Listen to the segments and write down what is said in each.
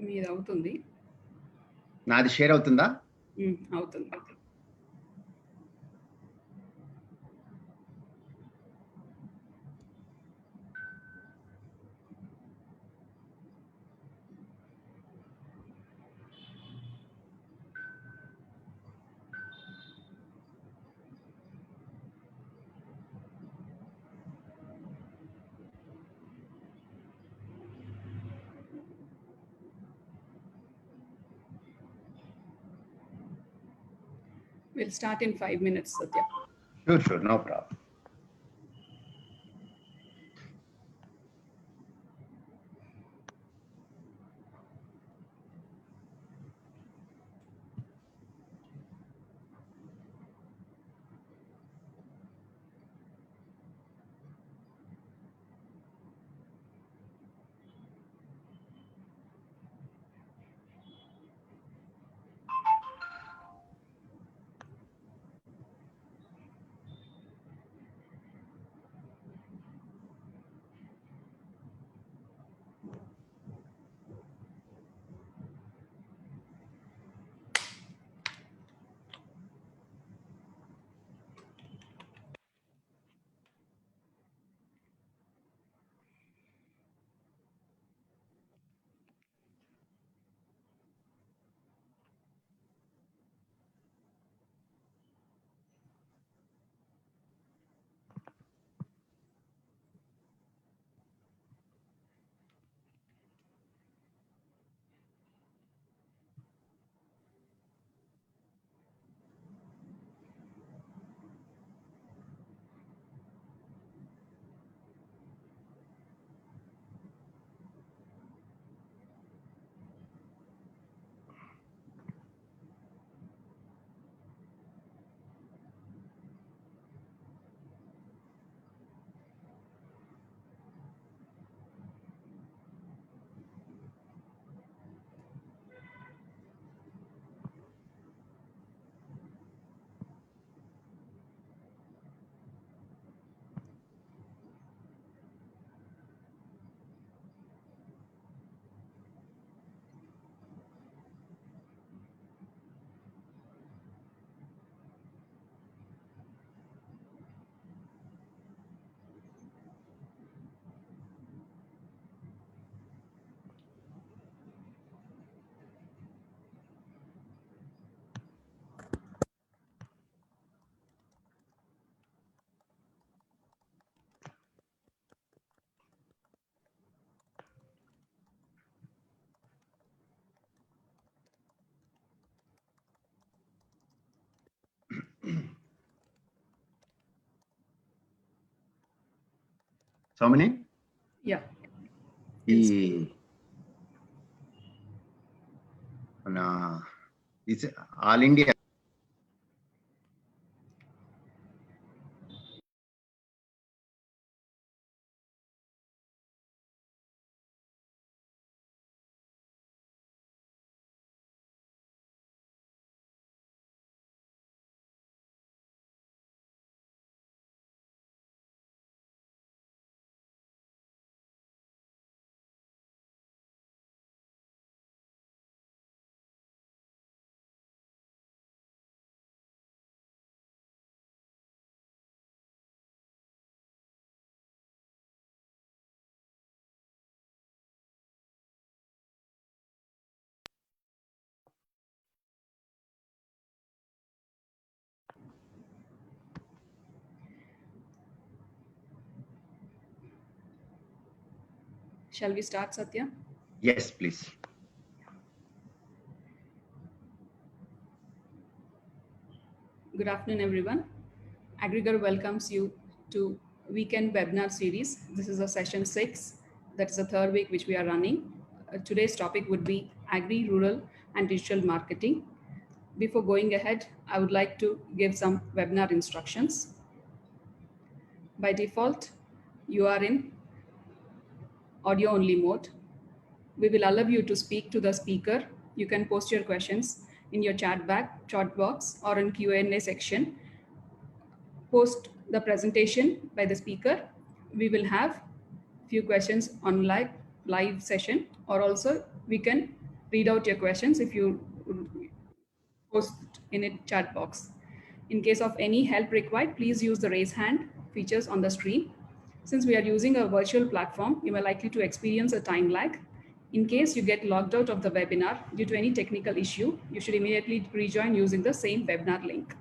మీది అవుతుంది. నాది షేర్ అవుతుందా? అవుతుంది. We'll start in 5 minutes, Satya. Sure, no problem. Somini? Yeah. It's all India. Shall we start, Satya? Yes, please. Good afternoon, everyone. Aggregar welcomes you to weekend webinar series. This is a session 6. That's the third week which we are running. Today's topic would be agri, rural, and digital marketing. Before going ahead, I would like to give some webinar instructions. By default, you are in audio only mode. We will allow you to speak to the speaker. You can post your questions in your chat box or in Q&A section. Post the presentation by the speaker. We will have few questions on live session, or also we can read out your questions if you post in a chat box. In case of any help required, please use the raise hand features on the screen. Since we are using a virtual platform, you are likely to experience a time lag. In case you get logged out of the webinar due to any technical issue, you should immediately rejoin using the same webinar link.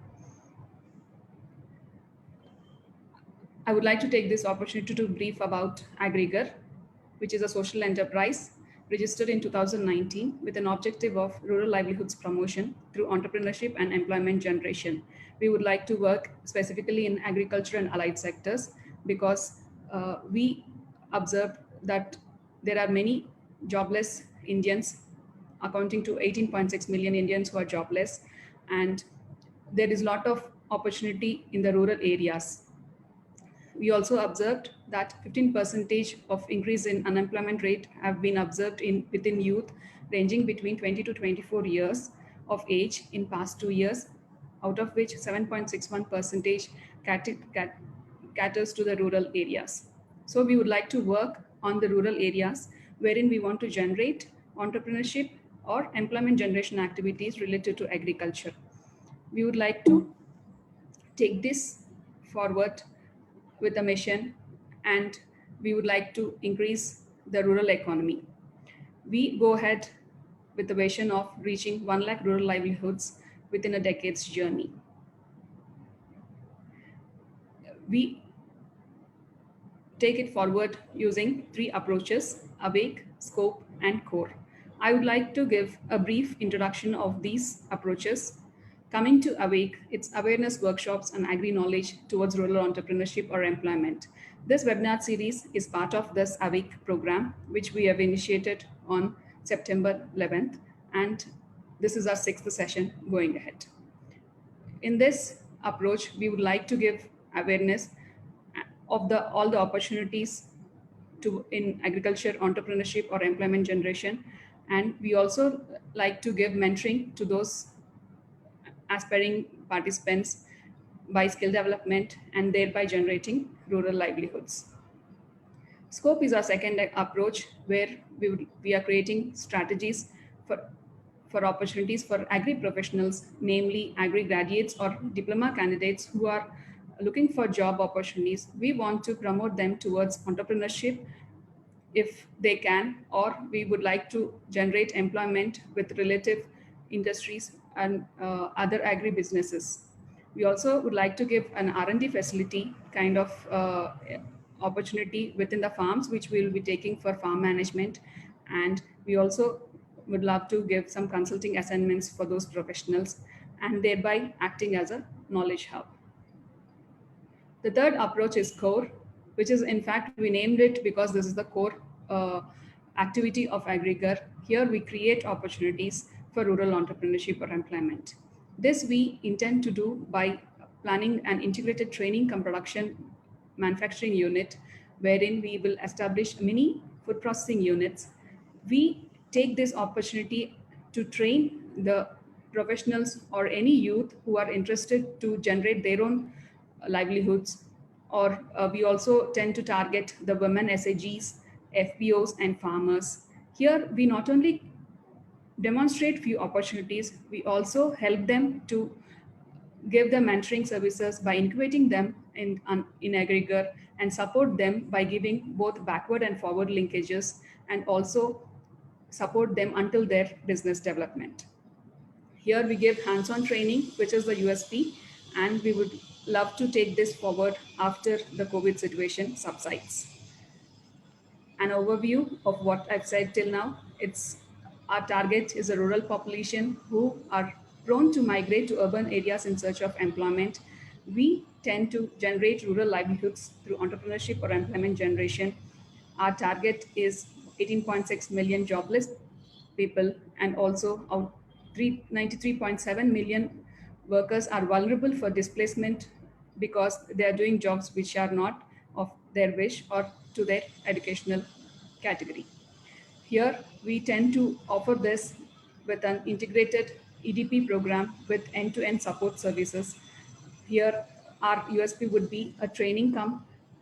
I would like to take this opportunity to brief about Aggregar, which is a social enterprise registered in 2019 with an objective of rural livelihoods promotion through entrepreneurship and employment generation. We would like to work specifically in agriculture and allied sectors because we observed that there are many jobless Indians, accounting to 18.6 million Indians who are jobless, and there is a lot of opportunity in the rural areas. We also observed that 15% of increase in unemployment rate have been observed within youth ranging between 20 to 24 years of age in past 2 years, out of which 7.61% caters to the rural areas. So we would like to work on the rural areas wherein we want to generate entrepreneurship or employment generation activities related to agriculture. We would like to take this forward with a mission, and we would like to increase the rural economy. We go ahead with the vision of reaching 1 lakh rural livelihoods within a decade's journey. We take it forward using 3 approaches: Awake, Scope, and Core. I would like to give a brief introduction of these approaches. Coming to Awake, it's awareness workshops and agri-knowledge towards rural entrepreneurship or employment. This webinar series is part of this Awake program, which we have initiated on September 11th, and this is our 6th session going ahead. In this approach, we would like to give awareness of all the opportunities in agriculture, entrepreneurship, or employment generation, and we also like to give mentoring to those aspiring participants by skill development and thereby generating rural livelihoods. Scope is our second approach, where we are creating strategies for opportunities for agri professionals, namely agri graduates or diploma candidates who are looking for job opportunities. We want to promote them towards entrepreneurship if they can, or we would like to generate employment with relative industries and other agri businesses. We also would like to give an R&D facility kind of opportunity within the farms, which we will be taking for farm management. And we also would love to give some consulting assignments for those professionals and thereby acting as a knowledge hub. The third approach is Core, which is, in fact, we named it because this is the core activity of Aggregar. Here we create opportunities for rural entrepreneurship or employment. This we intend to do by planning an integrated training cum production manufacturing unit, wherein we will establish mini food processing units. We take this opportunity to train the professionals or any youth who are interested to generate their own livelihoods, or we also tend to target the women SAGs, FPOs, and farmers. Here, we not only demonstrate few opportunities, we also help them to give them mentoring services by incubating them in Aggregar and support them by giving both backward and forward linkages, and also support them until their business development. Here we give hands-on training, which is the USP, and we would love to take this forward after the COVID situation subsides. An overview of what I've said till now: our target is a rural population who are prone to migrate to urban areas in search of employment. We tend to generate rural livelihoods through entrepreneurship or employment generation. Our target is 18.6 million jobless people, and also 93.7 million workers are vulnerable for displacement because they are doing jobs which are not of their wish or to their educational category. Here, we tend to offer this with an integrated EDP program with end-to-end support services. Here, our USP would be a training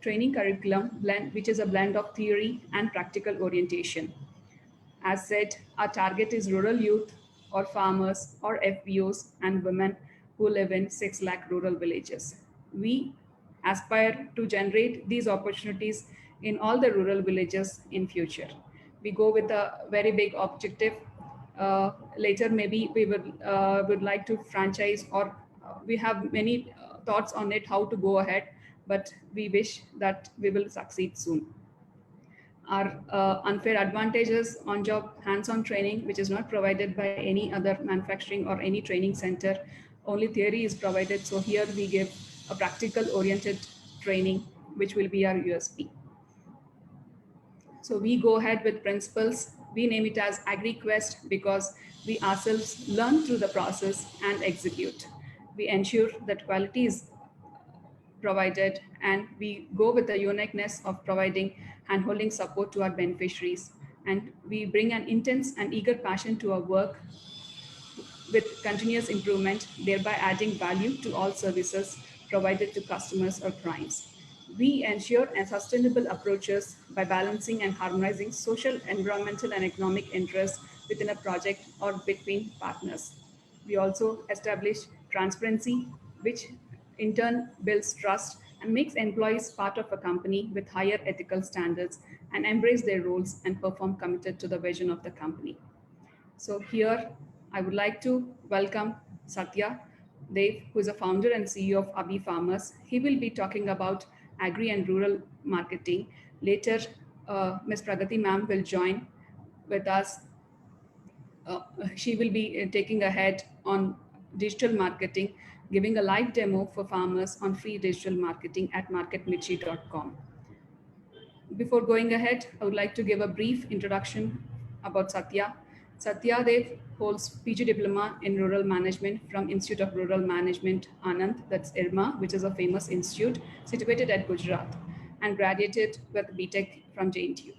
curriculum blend, which is a blend of theory and practical orientation. As said, our target is rural youth or farmers or FPOs and women who live in 6 lakh rural villages. We aspire to generate these opportunities in all the rural villages in future. We go with a very big objective. Later, maybe we would like to franchise, or we have many thoughts on it how to go ahead, but we wish that we will succeed soon. Our unfair advantages on job hands-on training, which is not provided by any other manufacturing or any training center. Only theory is provided. So here we give a practical oriented training, which will be our USP. So we go ahead with principles. We name it as AgriQuest because we ourselves learn through the process and execute. We ensure that quality is provided, and we go with the uniqueness of providing hand-holding support to our beneficiaries. And we bring an intense and eager passion to our work with continuous improvement, thereby adding value to all services provided to customers or clients. We ensure a sustainable approaches by balancing and harmonizing social, environmental, and economic interests within a project or between partners. We also establish transparency, which in turn builds trust and makes employees part of a company with higher ethical standards and embrace their roles and perform committed to the vision of the company. So here I would like to welcome Satya Dev, who is a founder and CEO of Abhi Farmers. He will be talking about agri and rural marketing. Later, Ms. Pragati ma'am will join with us. She will be taking ahead on digital marketing, giving a live demo for farmers on free digital marketing at marketmirchi.com. Before going ahead, I would like to give a brief introduction about Satya. Satya Dev holds PG Diploma in Rural Management from Institute of Rural Management, Anand, that's IRMA, which is a famous institute situated at Gujarat, and graduated with BTech from JNTU.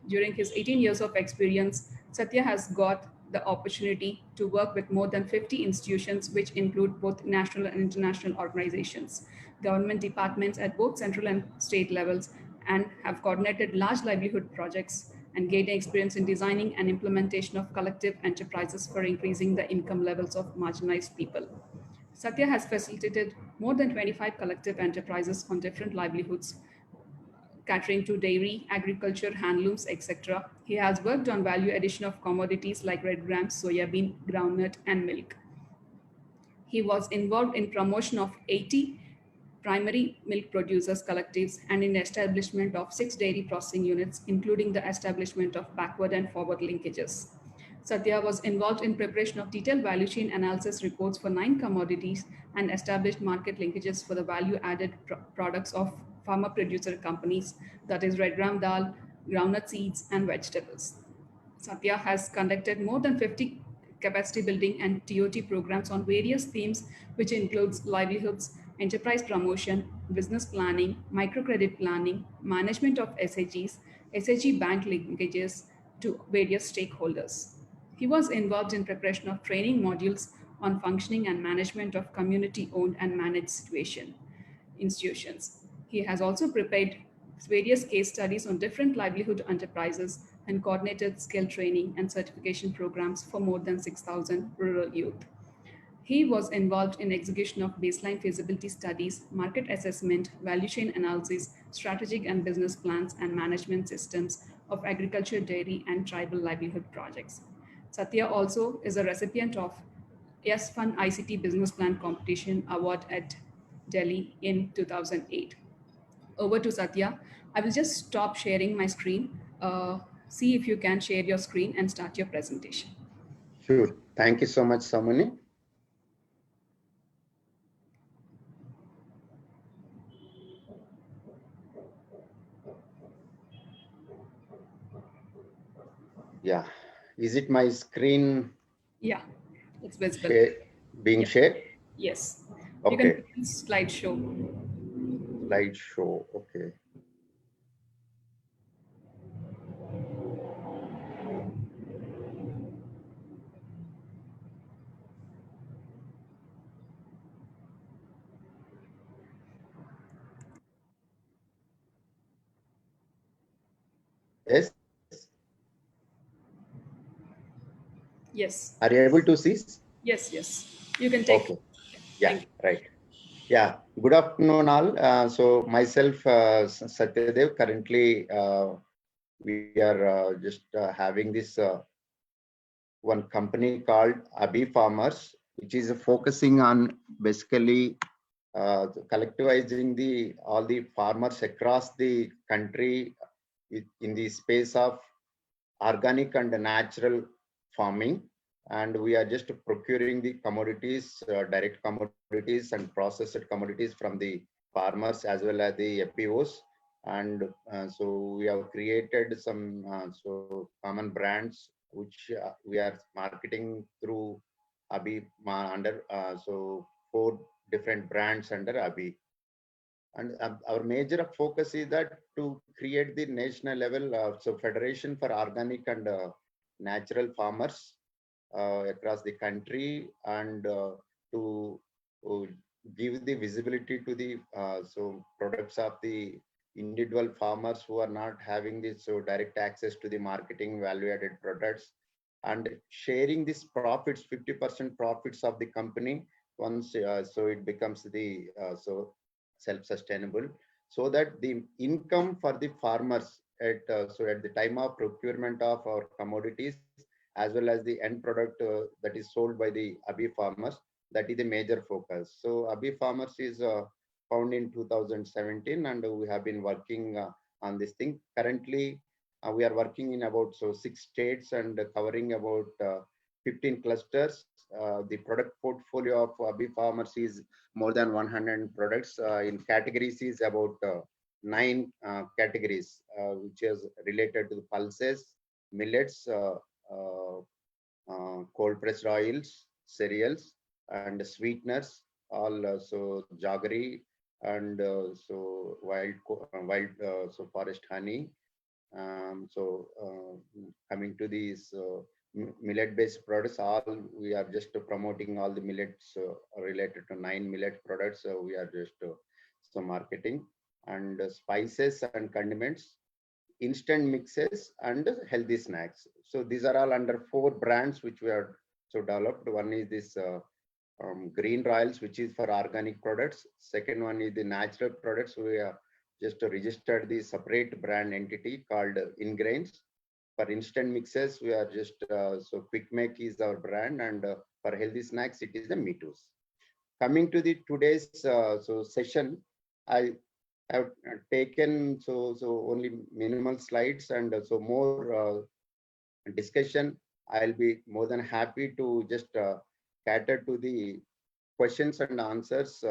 During his 18 years of experience, Satya has got the opportunity to work with more than 50 institutions, which include both national and international organizations, government departments at both central and state levels, and have coordinated large livelihood projects and gained experience in designing and implementation of collective enterprises for increasing the income levels of marginalized people. Satya has facilitated more than 25 collective enterprises on different livelihoods, catering to dairy, agriculture, handlooms, etc. He has worked on value addition of commodities like red grams, soya bean, groundnut, and milk. He was involved in promotion of 80 primary milk producers collectives and in the establishment of 6 dairy processing units, including the establishment of backward and forward linkages. Satya was involved in preparation of detailed value chain analysis reports for 9 commodities and established market linkages for the value-added products of farmer producer companies, that is red gram dal, groundnut seeds, and vegetables. Satya has conducted more than 50 capacity building and TOT programs on various themes, which includes livelihoods, enterprise promotion, business planning, microcredit planning, management of SHGs, SHG bank linkages to various stakeholders. He was involved in preparation of training modules on functioning and management of community-owned and managed institutions. He has also prepared various case studies on different livelihood enterprises and coordinated skill training and certification programs for more than 6,000 rural youth. He was involved in execution of baseline feasibility studies, market assessment, value chain analysis, strategic and business plans, and management systems of agriculture, dairy, and tribal livelihood projects. Satya also is a recipient of Yes Fund ICT Business Plan Competition Award at Delhi in 2008. Over to Satya. I will just stop sharing my screen. See if you can share your screen and start your presentation. Sure. Thank you so much, Samani. Yeah. Is it my screen? Yeah, it's visible. Being shared? Yes. Okay. You can put slideshow. Slideshow. Okay. Yes. Yes. Are you able to see? Yes. You can take. Okay. Yeah, Thank you. right. Yeah. Good afternoon, all. So myself, Satyadev, currently we are just having this one company called Abi Farmers, which is focusing on basically collectivizing the all the farmers across the country in the space of organic and natural farming. And we are just procuring the commodities, direct commodities and processed commodities from the farmers as well as the FPOs. And so we have created some so common brands which we are marketing through Abi under so 4 different brands under Abi. And our major focus is that to create the national level so federation for organic and natural farmers across the country, and to uh, give the visibility to the so products of the individual farmers who are not having this so direct access to the marketing value added products, and sharing this profits 50% profits of the company once so it becomes the so self-sustainable, so that the income for the farmers at so at the time of procurement of our commodities as well as the end product that is sold by the Abi farmers, that is the major focus. So Abi farmers is found in 2017, and we have been working on this thing. Currently, we are working in about so 6 states and covering about 15 clusters. The product portfolio of Abi farmers is more than 100 products. In categories is about 9 categories, which is related to the pulses, millets, uh, cold pressed oils, cereals, and sweeteners, all so jaggery, and so so forest honey. Coming to these millet-based products, all we are just promoting all the millets related to 9 millet products. We are just so marketing, and spices and condiments, instant mixes, and healthy snacks. So these are all under 4 brands which we are so developed. One is this Green Royals, which is for organic products. Second one is the natural products. We are just registered the separate brand entity called Ingrains. For instant mixes, we are just so Quick Make is our brand, and for healthy snacks, it is the Me-Toos. Coming to the today's so session, I have taken so only minimal slides, and so more discussion. I'll be more than happy to just cater to the questions and answers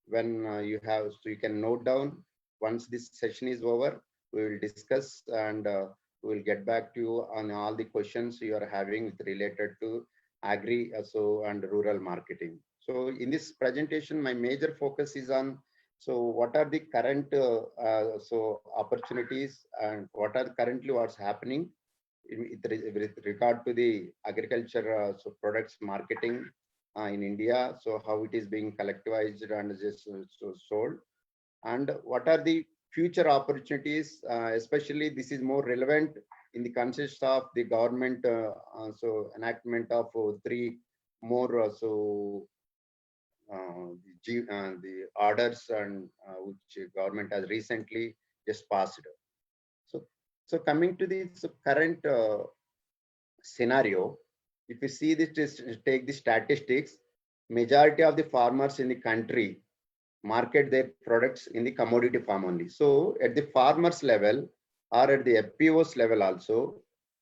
when you have, so you can note down. Once this session is over, we will discuss, and we will get back to you on all the questions you are having with related to agri so and rural marketing. So in this presentation, my major focus is on so what are the current so opportunities, and what are currently what's happening with regard to the agriculture so products marketing in India. So how it is being collectivized and just so sold, and what are the future opportunities, especially this is more relevant in the context of the government so enactment of 3 more the orders, and which government has recently just passed. So, so coming to this current scenario, if you see this, take the statistics, majority of the farmers in the country market their products in the commodity form only. So at the farmers level or at the FPOs level also,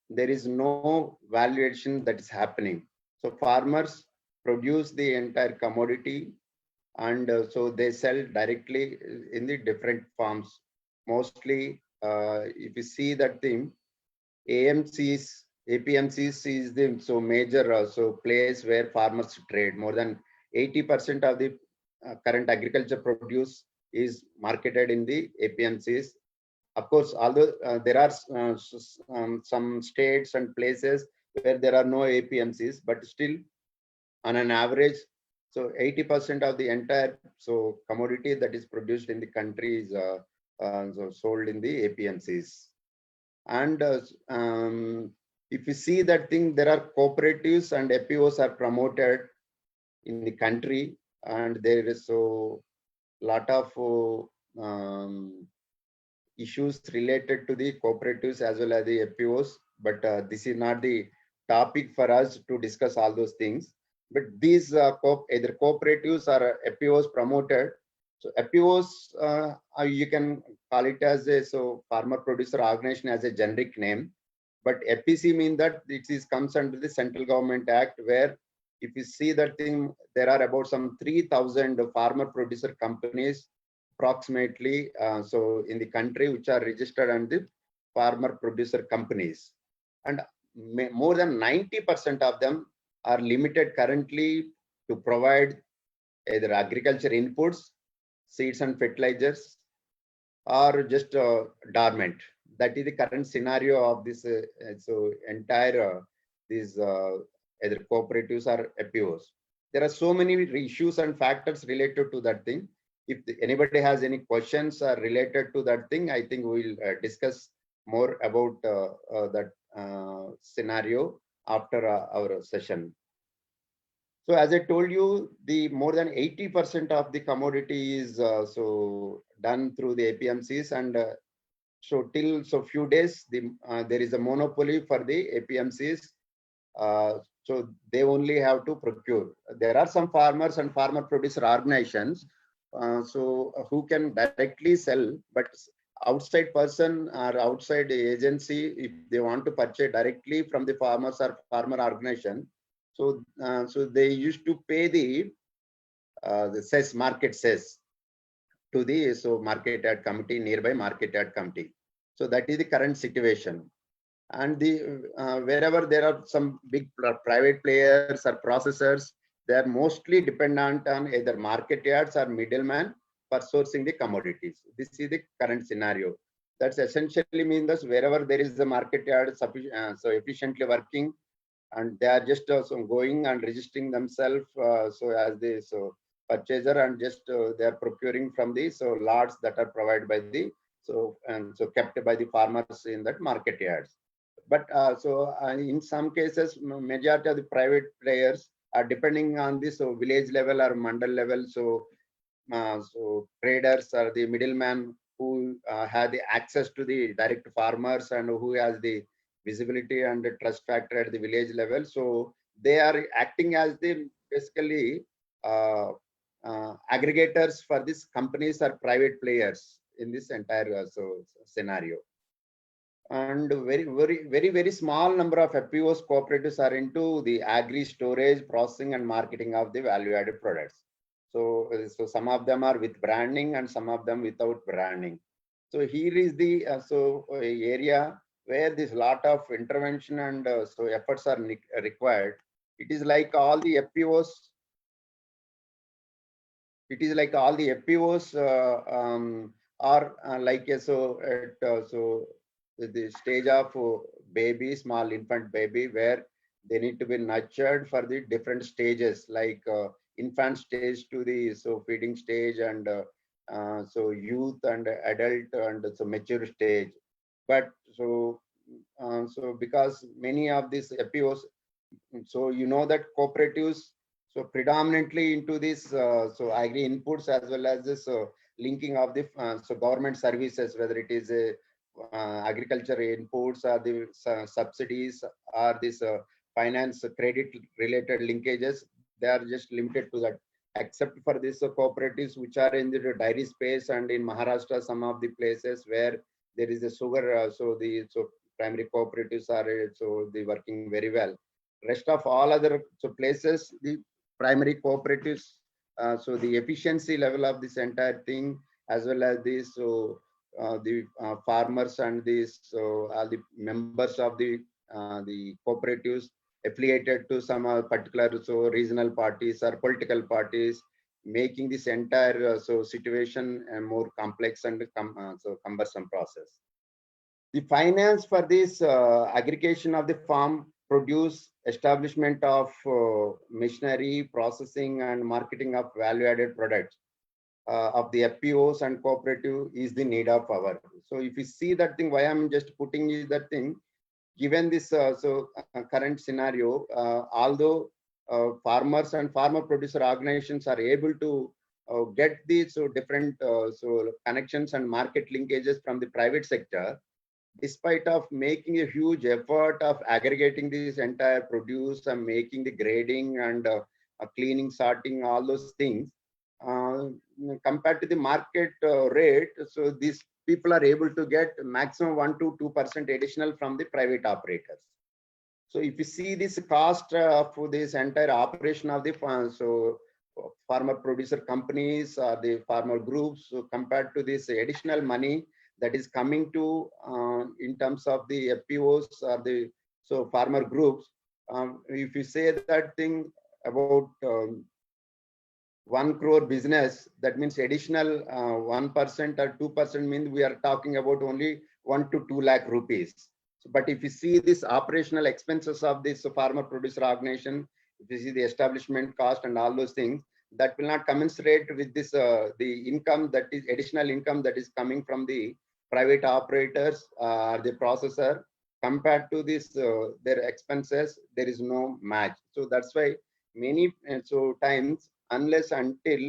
there is no valuation that is happening. So farmers produce the entire commodity, and so they sell directly in the different farms. Mostly, if you see that thing, AMCs, APMCs is the so major so place where farmers trade. More than 80% of the current agriculture produce is marketed in the APMCs. Of course, although there are some states and places where there are no APMCs, but still on an average, so 80% of the entire so commodity that is produced in the country is so sold in the APMCs. And if you see that thing, there are cooperatives and FPOs are promoted in the country, and there is so lot of issues related to the cooperatives as well as the FPOs. But this is not the topic for us to discuss all those things. But these either cooperatives or FPOs promoted. So FPOs, you can call it as a farmer producer organization as a generic name. But FPC means that it is comes under the Central Government Act, where if you see that thing, there are about some 3,000 farmer producer companies approximately in the country, which are registered under the farmer producer companies, and more than 90% of them are limited currently to provide either agriculture inputs, seeds and fertilizers, or just dormant. That is the current scenario of this entire these either cooperatives or FPOs. There are so many issues and factors related to that thing. If anybody has any questions related to that thing, I think we'll discuss more about that scenario after our session. So as I told you, the more than 80% of the commodity is done through the APMCs, and till few days there is a monopoly for the APMCs. So they only have to procure. There are some farmers and farmer producer organizations who can directly sell, but outside person or outside agency, if they want to purchase directly from the farmers or farmer organization, so they used to pay the cess, market cess, to the market yard committee, nearby market yard committee. So that is the current situation. And the wherever there are some big private players or processors, they are mostly dependent on either market yards or middlemen for sourcing the commodities. This is the current scenario. That's essentially means that wherever there is the market yard efficiently working, and they are just going and registering themselves as the purchaser, and just they are procuring from the lots that are provided by the kept by the farmers in that market yards. But in some cases, majority of the private players are depending on this village level or mandal level. So traders are the middleman who have the access to the direct farmers and who has the visibility and the trust factor at the village level. So they are acting as the basically aggregators for these companies or private players in this entire scenario. And very small number of FPOs cooperatives are into the agri storage, processing and marketing of the value added products. So some of them are with branding and some of them without branding. So here is the area where this lot of intervention and efforts are required. It is like all the FPOs. It is like all the FPOs are like the stage of baby, small infant baby, where they need to be nurtured for the different stages, like infant stage to the feeding stage, and youth and adult and mature stage. But because many of these FPOs, that cooperatives predominantly into this agri inputs as well as this linking of the government services, whether it is a agriculture inputs or the subsidies or this finance credit related linkages, they are just limited to that, except for these cooperatives which are in the dairy space, and in Maharashtra some of the places where there is a sugar, primary cooperatives are they working very well. Rest of all other places, the primary cooperatives, the efficiency level of this entire thing, as well as this the farmers and these all the members of the cooperatives affiliated to some particular regional parties or political parties, making this entire situation a more complex and cumbersome process. The finance for this aggregation of the farm produce, establishment of machinery, processing and marketing of value-added products of the FPOs and cooperative is the need of our. So if you see that thing, why I'm just putting is that thing, given this current scenario, although farmers and farmer producer organizations are able to get these different connections and market linkages from the private sector, despite of making a huge effort of aggregating this entire produce and making the grading and cleaning, sorting, all those things, uh, compared to the market rate, so these people are able to get maximum 1 to 2% additional from the private operators. So if you see this cost for this entire operation of the farmer producer companies, the farmer groups, so compared to this additional money that is coming to in terms of the FPOs or the farmer groups, if you say that thing about 1 crore business, that means additional 1% or 2% means we are talking about only 1 to 2 lakh rupees. But if you see this operational expenses of this farmer producer organization, if you see the establishment cost and all those things, that will not commensurate with this the income, that is additional income that is coming from the private operators or the processor, compared to this their expenses, there is no match. So that's why many times, unless until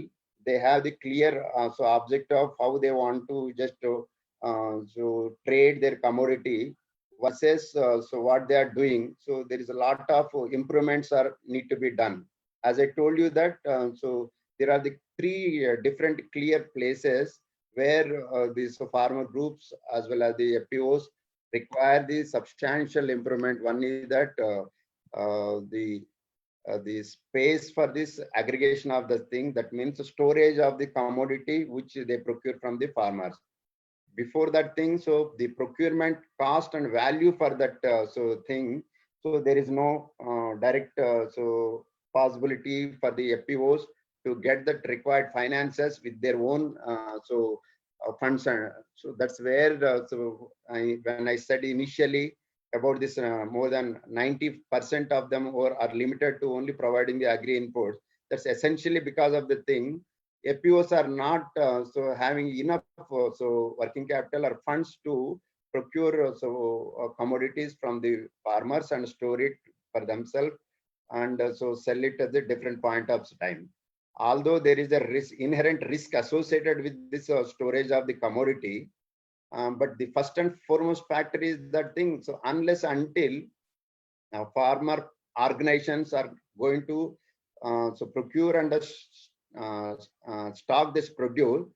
they have the clear objective of how they want to just trade their commodity versus what they are doing, so there is a lot of improvements are need to be done. As I told you that so there are the three different clear places where these farmer groups as well as the FPOs require the substantial improvement. One is that the space for this aggregation of the thing, that means the storage of the commodity which they procure from the farmers. Before that thing, so the procurement cost and value for that thing, so there is no direct possibility for the FPOs to get that required finances with their own funds. So that's where when I said initially about this, more than 90% of them are limited to only providing the agri inputs. That's essentially because of the thing. FPOs are not having enough working capital or funds to procure commodities from the farmers and store it for themselves, and sell it at a different point of time. Although there is a inherent risk associated with this storage of the commodity, but the first and foremost factor is that thing. So unless until farmer organizations are going to procure and stock this produce,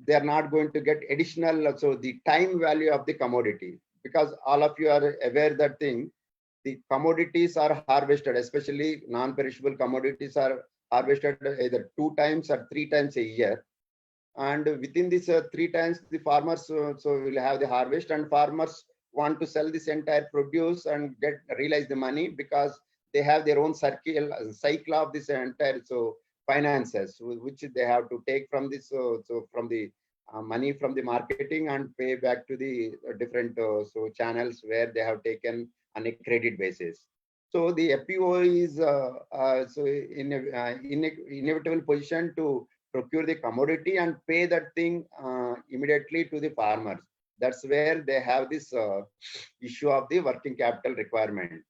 they are not going to get additional the time value of the commodity, because all of you are aware that thing, the commodities are harvested, especially non-perishable commodities are harvested either 2 times or 3 times a year. And within this 3 times, the farmers will have the harvest, and farmers want to sell this entire produce and realize the money, because they have their own cycle of this entire finances, which they have to take from this from the money from the marketing and pay back to the different channels where they have taken on a credit basis. So the FPO is in inevitable position to procure the commodity and pay that thing immediately to the farmers. That's where they have this issue of the working capital requirement.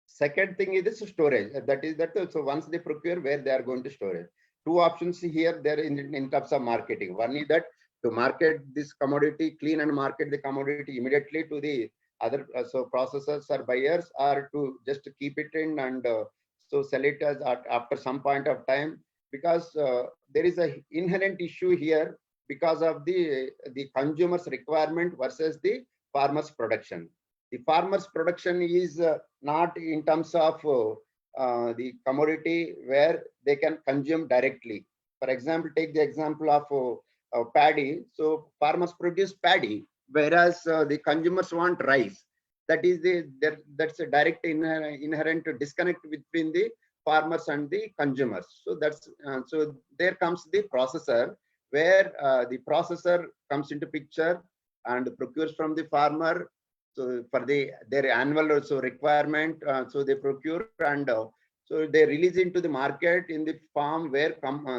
Second thing is this storage. That is that. So once they procure, where they are going to store it. 2 options here there in terms of marketing. One is that to market this commodity, clean and market the commodity immediately to the other processors or buyers, or to just keep it in and sell it as after some point of time, because there is a inherent issue here because of the consumer's requirement versus the farmer's production. The farmer's production is not in terms of the commodity where they can consume directly. For example, take the example of paddy. So farmers produce paddy, whereas the consumers want rice. That is that's a direct inherent disconnect between the farmers and the consumers. So that's so there comes the processor, where the processor comes into picture and procures from the farmer. So for their annual requirement, so they procure and so they release into the market in the farm where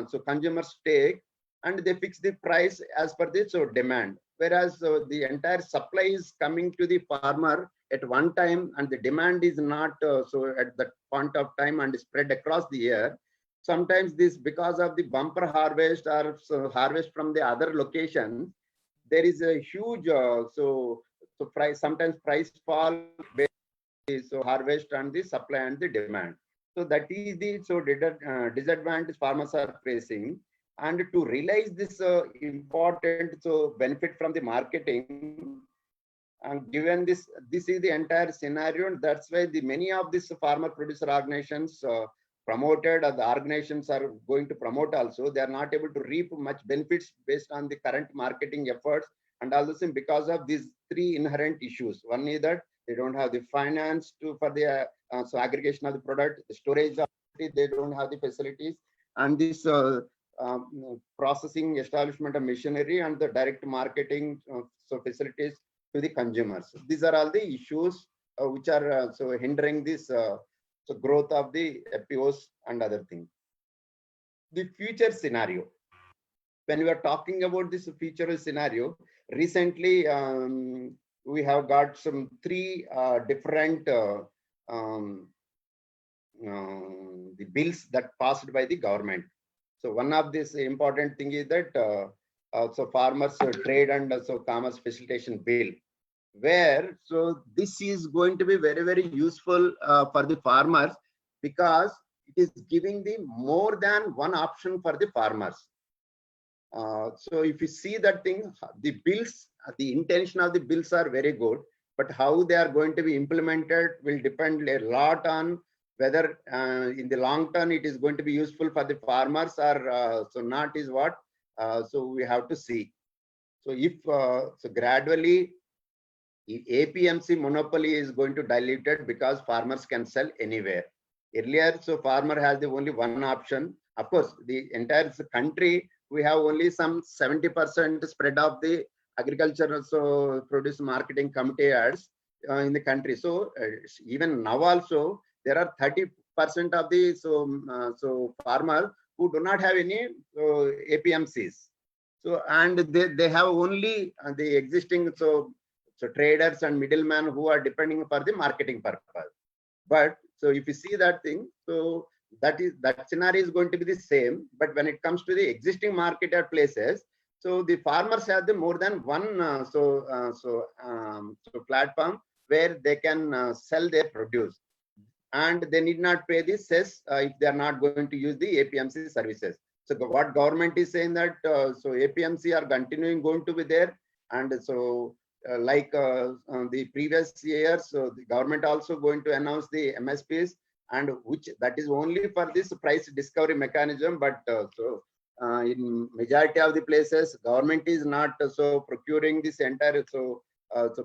so consumers take, and they fix the price as per the demand. Whereas the entire supply is coming to the farmer at one time and the demand is not so at that point of time and spread across the year. Sometimes this, because of the bumper harvest or so harvest from the other locations, there is a huge so price, sometimes price fall based so harvest and the supply and the demand. So that is the so disadvantage farmers are facing. And to realize this important so benefit from the marketing, and given this is the entire scenario, and that's why the many of these farmer producer organizations promoted, or the organizations are going to promote also, they are not able to reap much benefits based on the current marketing efforts. And also because of these three inherent issues. One is that they don't have the finance to for the so aggregation of the product, the storage of it, they don't have the facilities, and this processing establishment of machinery and the direct marketing so facilities to the consumers. These are all the issues which are so hindering this so growth of the FPOs and other things. The future scenario. When we are talking about this future scenario, recently we have got some three different the bills that passed by the government. So one of this important thing is that so farmers trade and so commerce facilitation bill, where so this is going to be very, very useful for the farmers, because it is giving the more than one option for the farmers. So if you see that thing, the bills, the intention of the bills are very good, but how they are going to be implemented will depend a lot on whether in the long term it is going to be useful for the farmers or so not is what. So we have to see. So if so gradually APMC monopoly is going to dilute it, because farmers can sell anywhere. Earlier, so farmer has the only one option. Of course, the entire country, we have only some 70% spread of the agriculture so produce marketing committee ads in the country. So even now also there are 30% of the so farmers who do not have any APMCs. So and they have only the existing so traders and middlemen who are depending for the marketing purpose. But so if you see that thing, so that scenario is going to be the same. But when it comes to the existing marketed places, so the farmers have the more than one so platform where they can sell their produce, and they need not pay the cess if they are not going to use the APMC services. So what government is saying that so APMC are continuing going to be there, and so like the previous years, so the government also going to announce the MSPs, and which that is only for this price discovery mechanism. But in majority of the places, government is not so procuring this entire so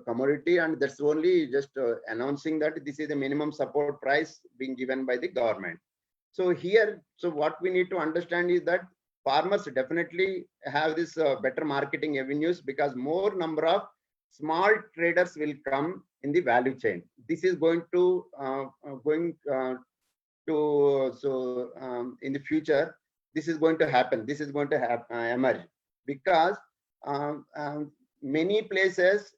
commodity, and that's only just announcing that this is the minimum support price being given by the government. So here, so what we need to understand is that farmers definitely have this better marketing avenues, because more number of small traders will come in the value chain. This is going to in the future, this is going to happen. This is going to emerge, because many places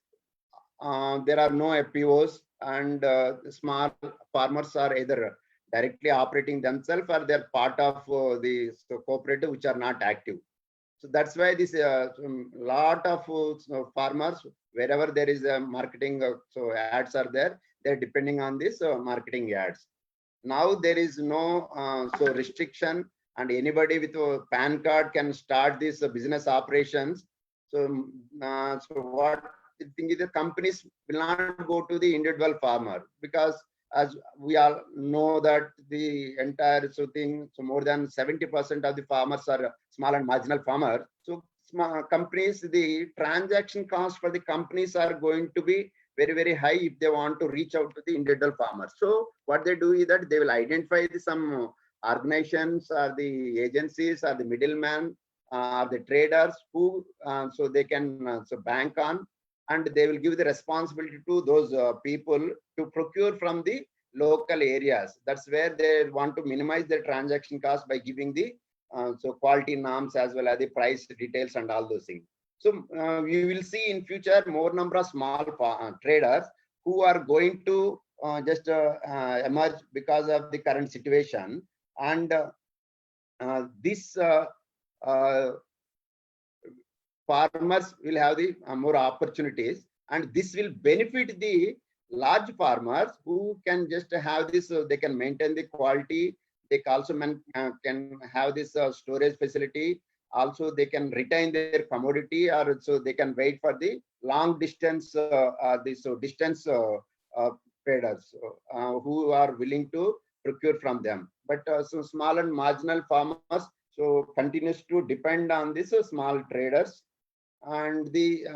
there are no FPOs, and small farmers are either directly operating themselves or they're part of the cooperative which are not active. So that's why this lot of farmers, wherever there is a marketing so ads are there, they're depending on this marketing ads. Now there is no so restriction, and anybody with a PAN card can start these business operations. So so what the thing is, the companies will not go to the individual farmer, because as we all know that the entire so more than 70% of the farmers are small and marginal farmers. So small companies, the transaction cost for the companies are going to be very, very high if they want to reach out to the individual farmers. So what they do is that they will identify some organizations or the agencies or the middleman or the traders who so they can so bank on, and they will give the responsibility to those people to procure from the local areas. That's where they want to minimize their transaction cost by giving the so quality norms as well as the price details and all those things. So we will see in future more number of small traders who are going to just emerge because of the current situation. And this farmers will have the more opportunities, and this will benefit the large farmers who can just have this, they can maintain the quality. They also can have this storage facility. Also, they can retain their commodity, or so they can wait for the long distance distance traders who are willing to procure from them. But so small and marginal farmers so continues to depend on this small traders, and the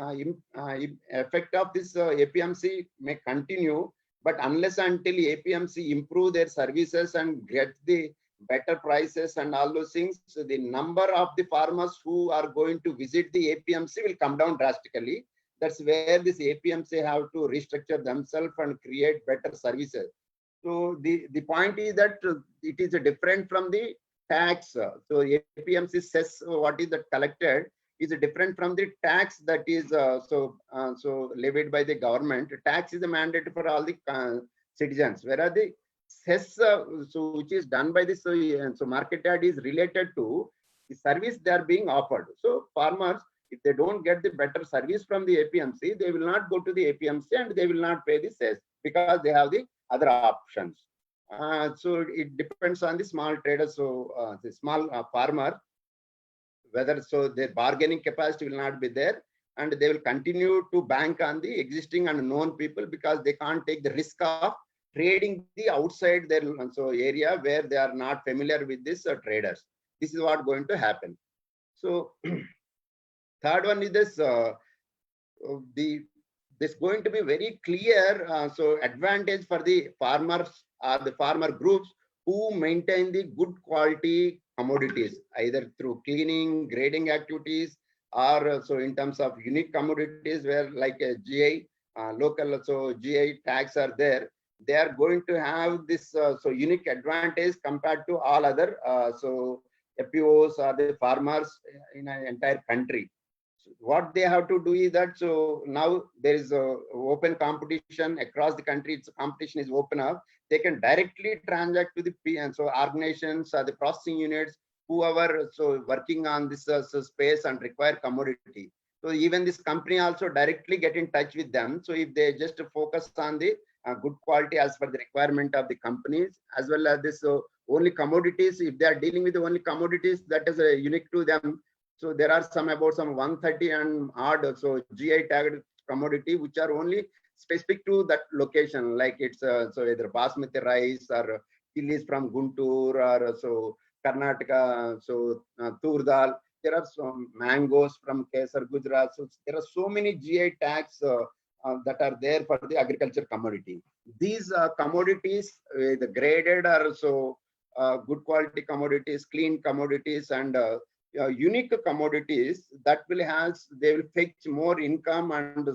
effect of this APMC may continue, but unless until APMC improve their services and get the better prices and all those things, so the number of the farmers who are going to visit the APMC will come down drastically. That's where this APMC have to restructure themselves and create better services. So the point is that it is different from the tax. So APMC says what is that collected is different from the tax that is so levied by the government. Tax is a mandate for all the citizens, whereas the cess so which is done by the so market yard is related to the service they are being offered. So farmers, if they don't get the better service from the APMC, they will not go to the APMC and they will not pay the cess because they have the other options. So it depends on the small traders. So the small farmer, whether so their bargaining capacity will not be there, and they will continue to bank on the existing and known people because they can't take the risk of trading the outside their so area where they are not familiar with this traders. This is what going to happen. So third one is this this going to be very clear so advantage for the farmers or the farmer groups who maintain the good quality commodities, either through cleaning, grading activities, or so in terms of unique commodities where like a GI, local so GI tags are there. They are going to have this so unique advantage compared to all other so FPOs or the farmers in an entire country. So what they have to do is that so now there is a open competition across the country. It's competition is open up. They can directly transact to the and so organizations or the processing units, whoever so working on this so space and require commodity. So even this company also directly get in touch with them. So if they just focus on the good quality as per the requirement of the companies, as well as this only commodities, if they are dealing with only commodities that is unique to them. So there are some about some 130 and odd so GI tagged commodity which are only specific to that location, like it's so either basmati rice or chilies from Guntur or so Karnataka, so tur dal. There are some mangoes from Kesar, Gujarat. So there are so many GI tags that are there for the agriculture commodity. These commodities, the graded are so good quality commodities, clean commodities, and unique commodities that will have, they will fetch more income and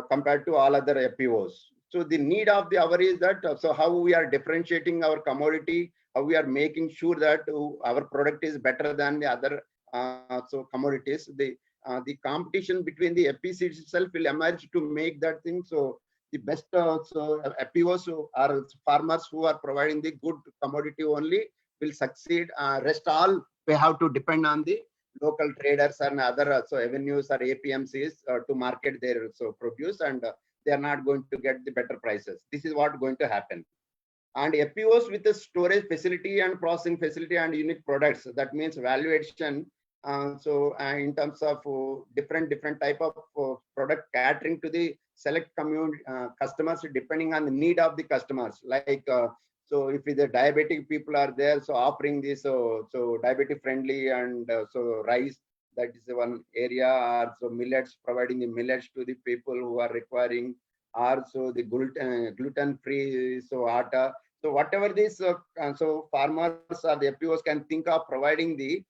compared to all other FPOs. So the need of the hour is that so how we are differentiating our commodity, how we are making sure that our product is better than the other so commodities. The competition between the FPC itself will emerge to make that thing. So the best so FPOs are farmers who are providing the good commodity only will succeed. Rest all we have to depend on the local traders and other so avenues or APMCs to market their so produce, and they are not going to get the better prices. This is what going to happen. And FPOs with the storage facility and processing facility and unique products, that means value addition. So in terms of different type of product catering to the select community customers depending on the need of the customers, like so if the diabetic people are there, so offering this so diabetic friendly and so rice, that is one area, or so millets, providing the millets to the people who are requiring, or so the gluten free so atta. So whatever this so farmers or the FPOs can think of providing the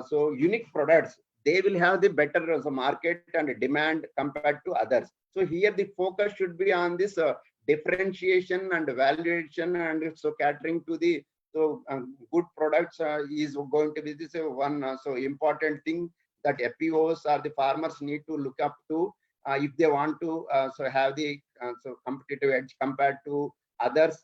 so unique products, they will have the better market and demand compared to others. So here the focus should be on this differentiation and valuation, and so catering to the so good products is going to be this one so important thing that FPOs or the farmers need to look up to. if they want to so have the so competitive edge compared to others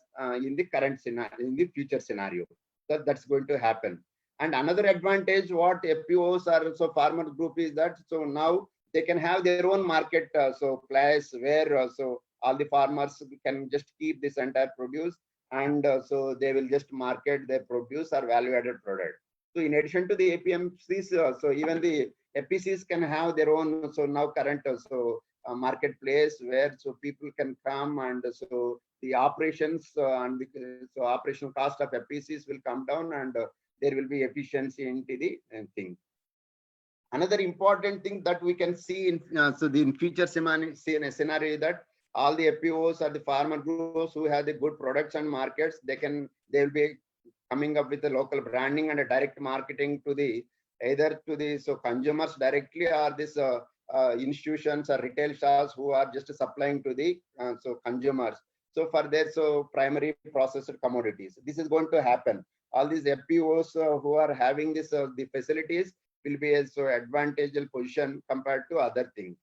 in the current scenario, in the future scenario. So that's going to happen. And another advantage what FPOs are, so farmer group, is that so now they can have their own market so place where so all the farmers can just keep this entire produce, and so they will just market their produce or value added product. So in addition to the APMCs, so even the FPCs can have their own so now current marketplace where so people can come, and so the operations and the so operational cost of FPCs will come down, and there will be efficiency into the thing. Another important thing that we can see in so the in future scenario that all the FPOs or the farmer groups who have the good products and markets, they will be coming up with the local branding and a direct marketing to the either to the so consumers directly, or this institutions or retail shops who are just supplying to the so consumers. So for their so primary processed commodities, this is going to happen. All these FPOs who are having this the facilities will be a so advantageous position compared to other things.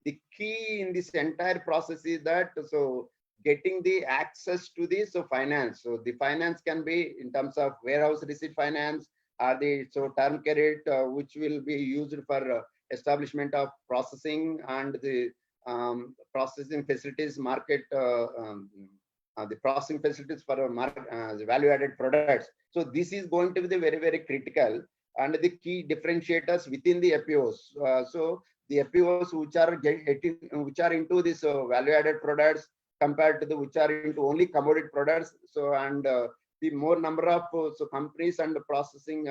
The key in this entire process is that so getting the access to this so finance. So the finance can be in terms of warehouse receipt finance, or the so term credit which will be used for establishment of processing and the processing facilities market the processing facilities for the value added products. So this is going to be the very critical and the key differentiators within the FPOs. So the FPOs which are into this value added products compared to the which are into only commodity products. So and the more number of so companies and processing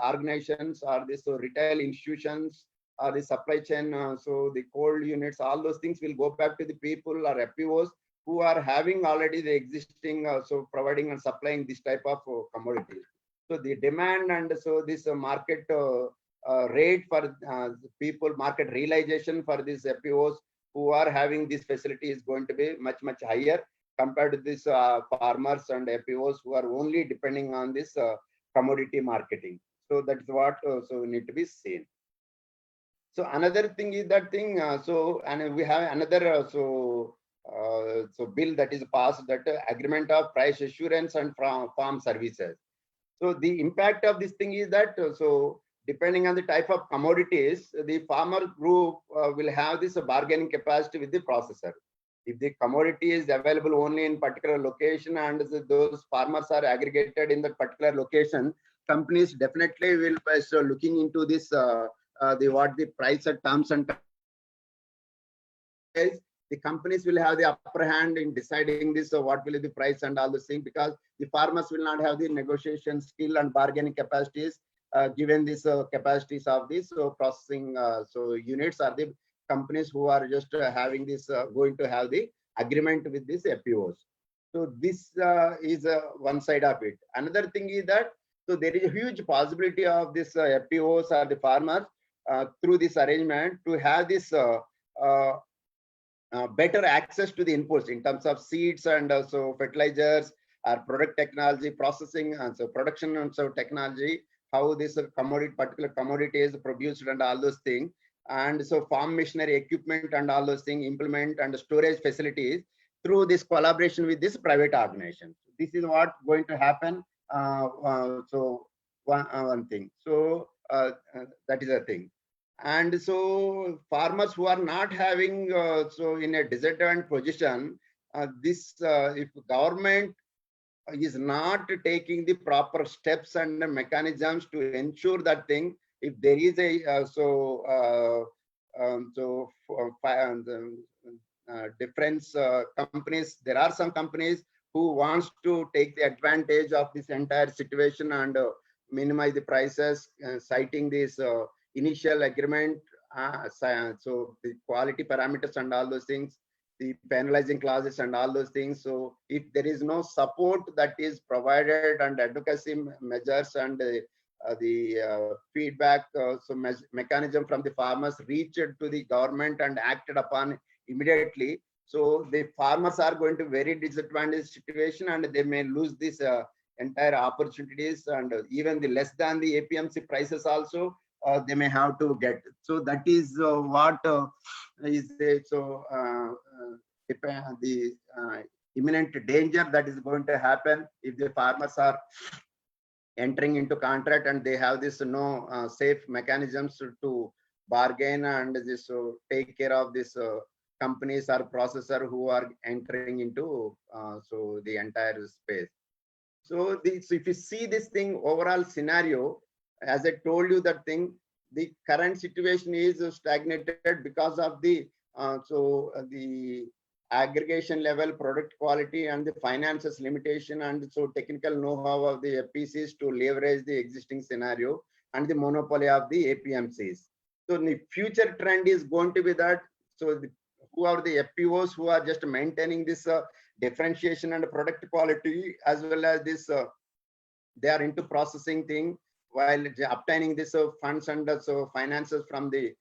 organizations, or the so retail institutions, or the supply chain, so the cold units, all those things will go back to the people or FPOs who are having already the existing so providing and supplying this type of commodities. So the demand and so this market rate for people, market realization for these FPOs who are having this facility is going to be much higher compared to this farmers and FPOs who are only depending on this commodity marketing. So that's what so need to be seen. So another thing is that thing. So and we have another so bill that is passed, that agreement of price assurance and farm services. So the impact of this thing is that so depending on the type of commodities, the farmer group will have this bargaining capacity with the processor. If the commodity is available only in particular location and those farmers are aggregated in that particular location, companies definitely will be so looking into this the price and terms and the companies will have the upper hand in deciding this, so what will be the price and all those things, because the farmers will not have the negotiation skill and bargaining capacities given these capacities of these processing so units, are the companies who are just having this going to have the agreement with these FPOs. So this is one side of it. Another thing is that so there is a huge possibility of this FPOs or the farmers through this arrangement to have this better access to the inputs in terms of seeds and so fertilizers or product technology, processing and so production and so technology, how this particular commodity is produced and all those things, and so farm machinery equipment and all those things, implement and storage facilities through this collaboration with this private organization. This is what going to happen. So one thing. So that is a thing. And so farmers who are not having so in a disadvantaged position, this if government is not taking the proper steps and mechanisms to ensure that thing, if there is a difference companies, there are some companies who wants to take the advantage of this entire situation and minimize the prices, citing this initial agreement, so the quality parameters and all those things, the penalizing clauses and all those things. So if there is no support that is provided and advocacy measures and the feedback mechanism from the farmers reached to the government and acted upon immediately, so the farmers are going to very disadvantaged situation and they may lose this entire opportunities, and even the less than the APMC prices also they may have to get. So that is what is the imminent danger that is going to happen if the farmers are entering into contract and they have this safe mechanisms to bargain and this take care of this companies or processor who are entering into the entire space. So if you see this thing overall scenario, as I told you that thing, the current situation is stagnated because of the the aggregation level, product quality, and the finances limitation, and so technical know-how of the FPCs to leverage the existing scenario and the monopoly of the APMCs. So the future trend is going to be that, who are the FPOs who are just maintaining this differentiation and product quality, as well as this they are into processing thing while obtaining this funds and finances from the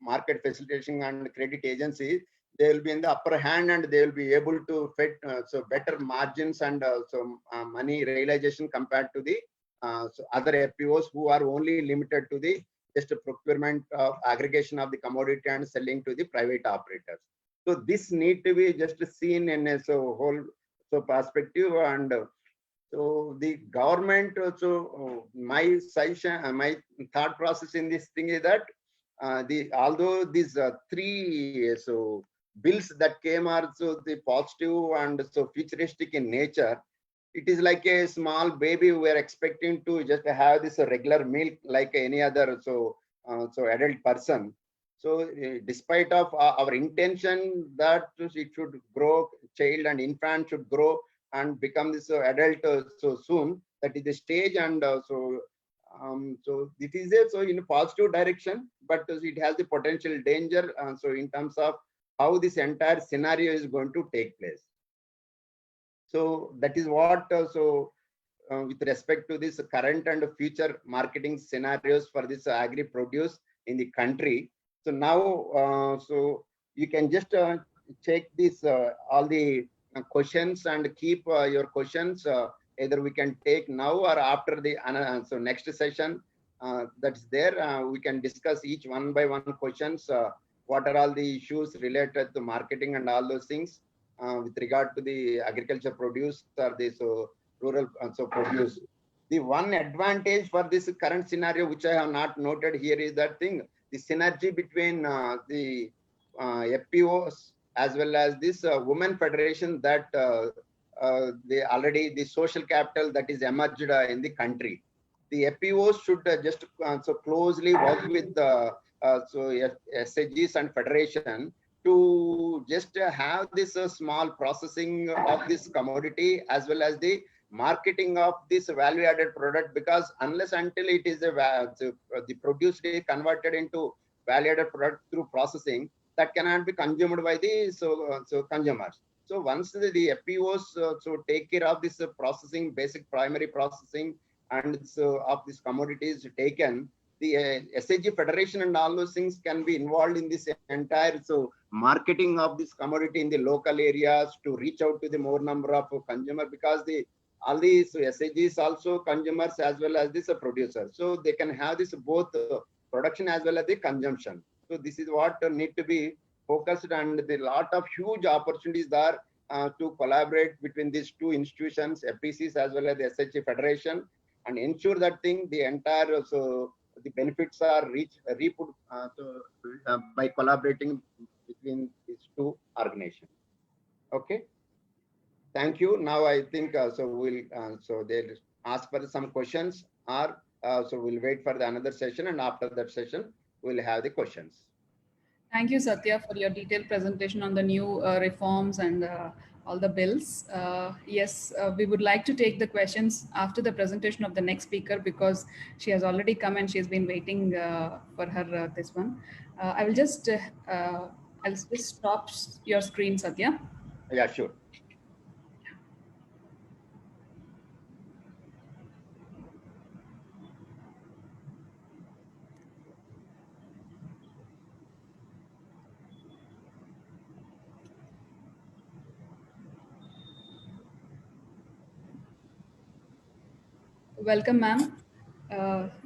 market facilitation and credit agencies. They will be in the upper hand and they will be able to fit better margins and money realization compared to the other FPOs who are only limited to the just procurement of aggregation of the commodity and selling to the private operators. So this need to be just seen in a whole perspective. And so the government also, my suggestion, my thought process in this thing is that although these three bills that came are the positive and futuristic in nature, it is like a small baby we are expecting to just have this regular milk like any other adult person. So despite of our intention that it should grow, child and infant should grow and become this adult so soon, that is the stage. And so it is in a positive direction, but it has the potential danger so in terms of how this entire scenario is going to take place. So that is what with respect to this current and future marketing scenarios for this agri produce in the country. So now so you can just check this all the questions and keep your questions either we can take now or after the so next session that's there. We can discuss each one by one questions. What are all the issues related to marketing and all those things with regard to the agriculture produce or this rural produce. The one advantage for this current scenario, which I have not noted here, is that thing, the synergy between the FPOs as well as this women federation that they already the social capital that is emerged in the country. The FPOs should just so closely work with SHGs and federation to just have this small processing of this commodity as well as the marketing of this value added product, because unless until it is the produce is converted into value added product through processing, that cannot be consumed by the consumers. So once the FPOs take care of this processing, basic primary processing and of these commodities taken, the SHG federation and all those things can be involved in this entire marketing of this commodity in the local areas to reach out to the more number of consumer, because all these SHGs also consumers as well as this producer, so they can have this both production as well as the consumption. So this is what need to be focused, and the lot of huge opportunities there to collaborate between these two institutions, FPCs as well as the SHG federation, and ensure that thing the entire the benefits are reaped by collaborating between these two organizations. Okay, thank you. Now I think we'll they'll ask for some questions, or so we'll wait for the another session, and after that session we'll have the questions. Thank you, Satya, for your detailed presentation on the new reforms and all the bills. Yes, we would like to take the questions after the presentation of the next speaker, because she has already come and she has been waiting for her this one. I will just I'll just stop your screen, Satya. Yeah, sure. Welcome, ma'am.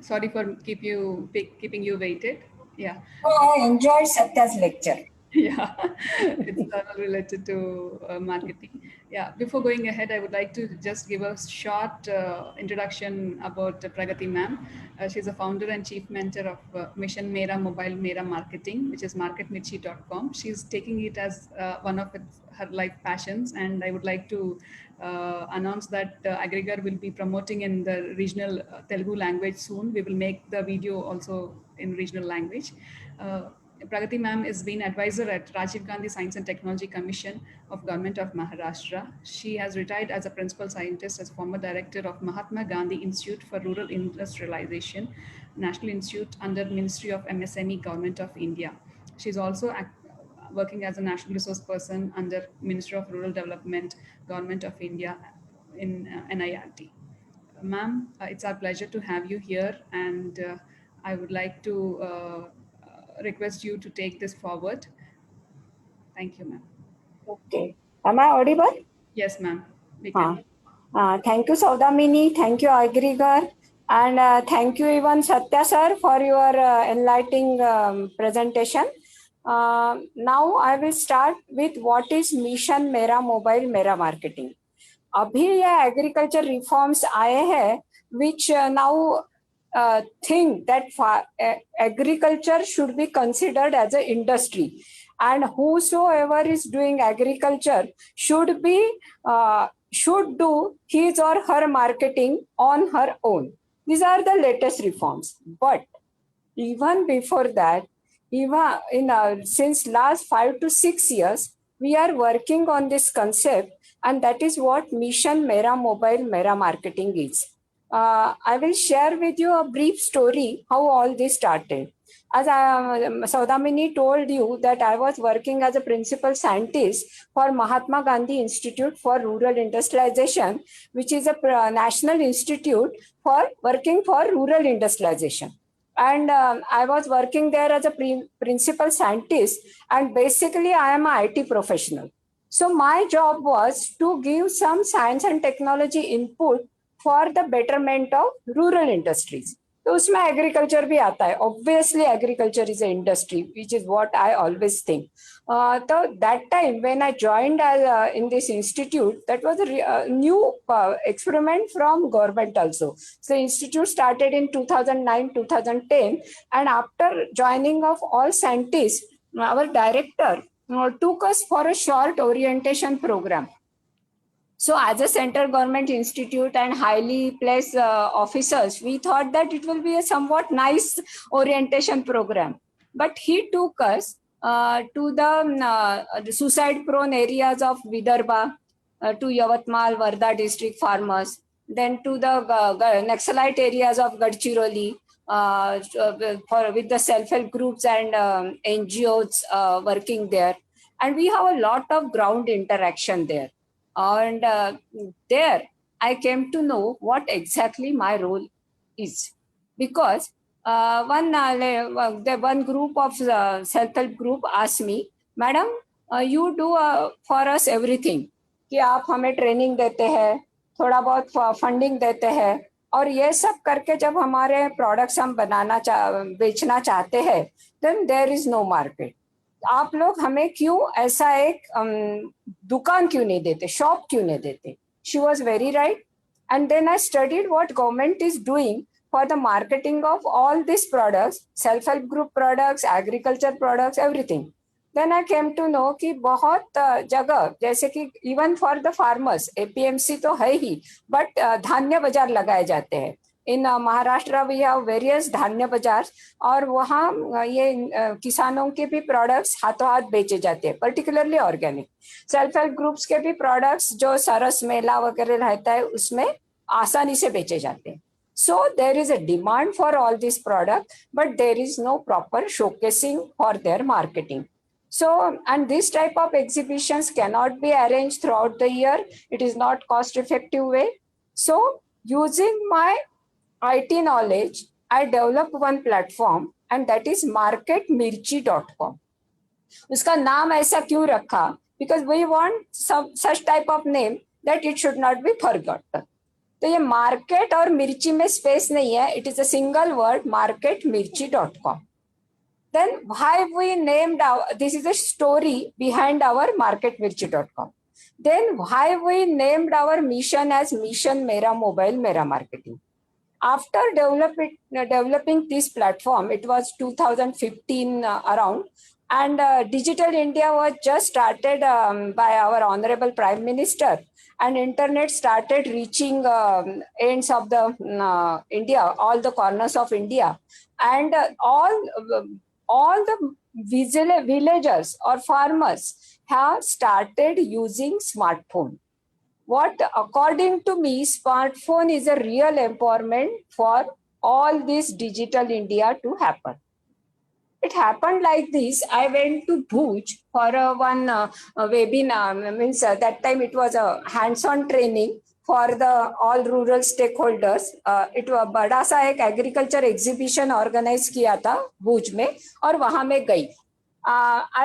Sorry for keeping you waited. Yeah. Oh, I enjoyed Satya's lecture. Yeah, it's all related to marketing. Yeah, before going ahead, I would like to just give a short introduction about Pragati ma'am. She's a founder and chief mentor of Mission Mera Mobile Mera Marketing, which is marketmirchi.com. She's taking it as one of her life passions, and I would like to announce that Aggregar will be promoting in the regional Telugu language soon. We will make the video also in regional language. Pragati ma'am has been advisor at Rajiv Gandhi Science and Technology Commission of Government of Maharashtra. She has retired as a principal scientist as former director of Mahatma Gandhi Institute for Rural Industrialization, National Institute under Ministry of MSME, Government of India. She's also working as a national resource person under Ministry of Rural Development, Government of India in NIRT. Ma'am, it's our pleasure to have you here, and I would like to request you to take this forward. Thank you, ma'am. Okay. Am I audible? Yes, ma'am. We can. Thank you, Saudamini. Thank you, Aggregar. And thank you, even Satya sir, for your enlightening presentation. Now I will start with what is Mission Mera Mobile Mera Marketing. अभी ये agriculture reforms आए हैं which now think that agriculture should be considered as an industry, and whosoever is doing agriculture should do his or her marketing on her own. These are the latest reforms. But even before that, since last 5 to 6 years, we are working on this concept, and that is what Mission Mera Mobile Mera Marketing is. I will share with you a brief story how all this started. As Saudamini told you that I was working as a principal scientist for Mahatma Gandhi Institute for Rural Industrialization, which is a national institute for working for rural industrialization. And I was working there as a principal scientist, and basically I am an IT professional. So my job was to give some science and technology input for the betterment of rural industries. तो उसमें agriculture भी आता है. Obviously, agriculture is an industry, which is what I always think. So that time when I joined in this institute, that was a new experiment from government also. So the institute started in 2009-2010, and after joining of all scientists, our director took us for a short orientation program. So as a central government institute and highly placed officers, we thought that it will be a somewhat nice orientation program. But he took us to the suicide-prone areas of Vidarbha, to Yavatmal, Wardha district farmers, then to the Naxalite areas of Gadchiroli, with the self-help groups and NGOs working there. And we have a lot of ground interaction there. And there I came to know what exactly my role is. Because one group of self-help group asked me, Madam, you do for us everything. कि आप हमें training देते हैं, थोड़ा बहुत funding देते हैं, और ये सब करके जब हमारे प्रोडक्ट्स हम बेचना चाहते हैं, then there is no market. आप लोग हमें क्यों ऐसा एक दुकान क्यों नहीं देते, शॉप क्यों नहीं देते? She was very right. And then I studied what government is doing for the marketing of all these products, self-help group products, agriculture products, everything. Then I came to know कि बहुत जगह, जैसे कि even for the farmers, APMC तो है ही, but धान्य बाजार लगाए जाते हैं. In Maharashtra, we have various धान्य बाजार, और वहाँ ये किसानों के भी products हाथों हाथ बेचे जाते हैं, particularly organic. Self-help groups के भी products जो सरस मेला वगैरह रहता है, उसमें आसानी से बेचे जाते हैं. So there is a demand for all these products, but there is no proper showcasing for their marketing. So, and this type of exhibitions cannot be arranged throughout the year. It is not cost-effective way. So, using my IT knowledge, I developed one platform, and that is marketmirchi.com. उसका नाम ऐसा क्यों रखा? Because we want some such type of name that it should not be forgotten. तो ये market और मिर्ची में स्पेस नहीं है, it is a single word, marketmirchi.com. Then why we named this is a story behind our marketmirchi.com. Then why we named our mission as Mission Mera Mobile Mera Marketing. After developing this platform, it was 2015 around, and Digital India was just started by our Honorable Prime Minister, and internet started reaching ends of the India, all the corners of India, and all the villagers or farmers have started using smartphone. What, according to me, smartphone is a real empowerment for all this digital India to happen. It happened like this. I went to Bhuj for one webinar. Means that time it was a hands-on training for the all rural stakeholders. It was बड़ा सा एक agriculture exhibition organize किया था भुज में, और वहाँ मैं गई.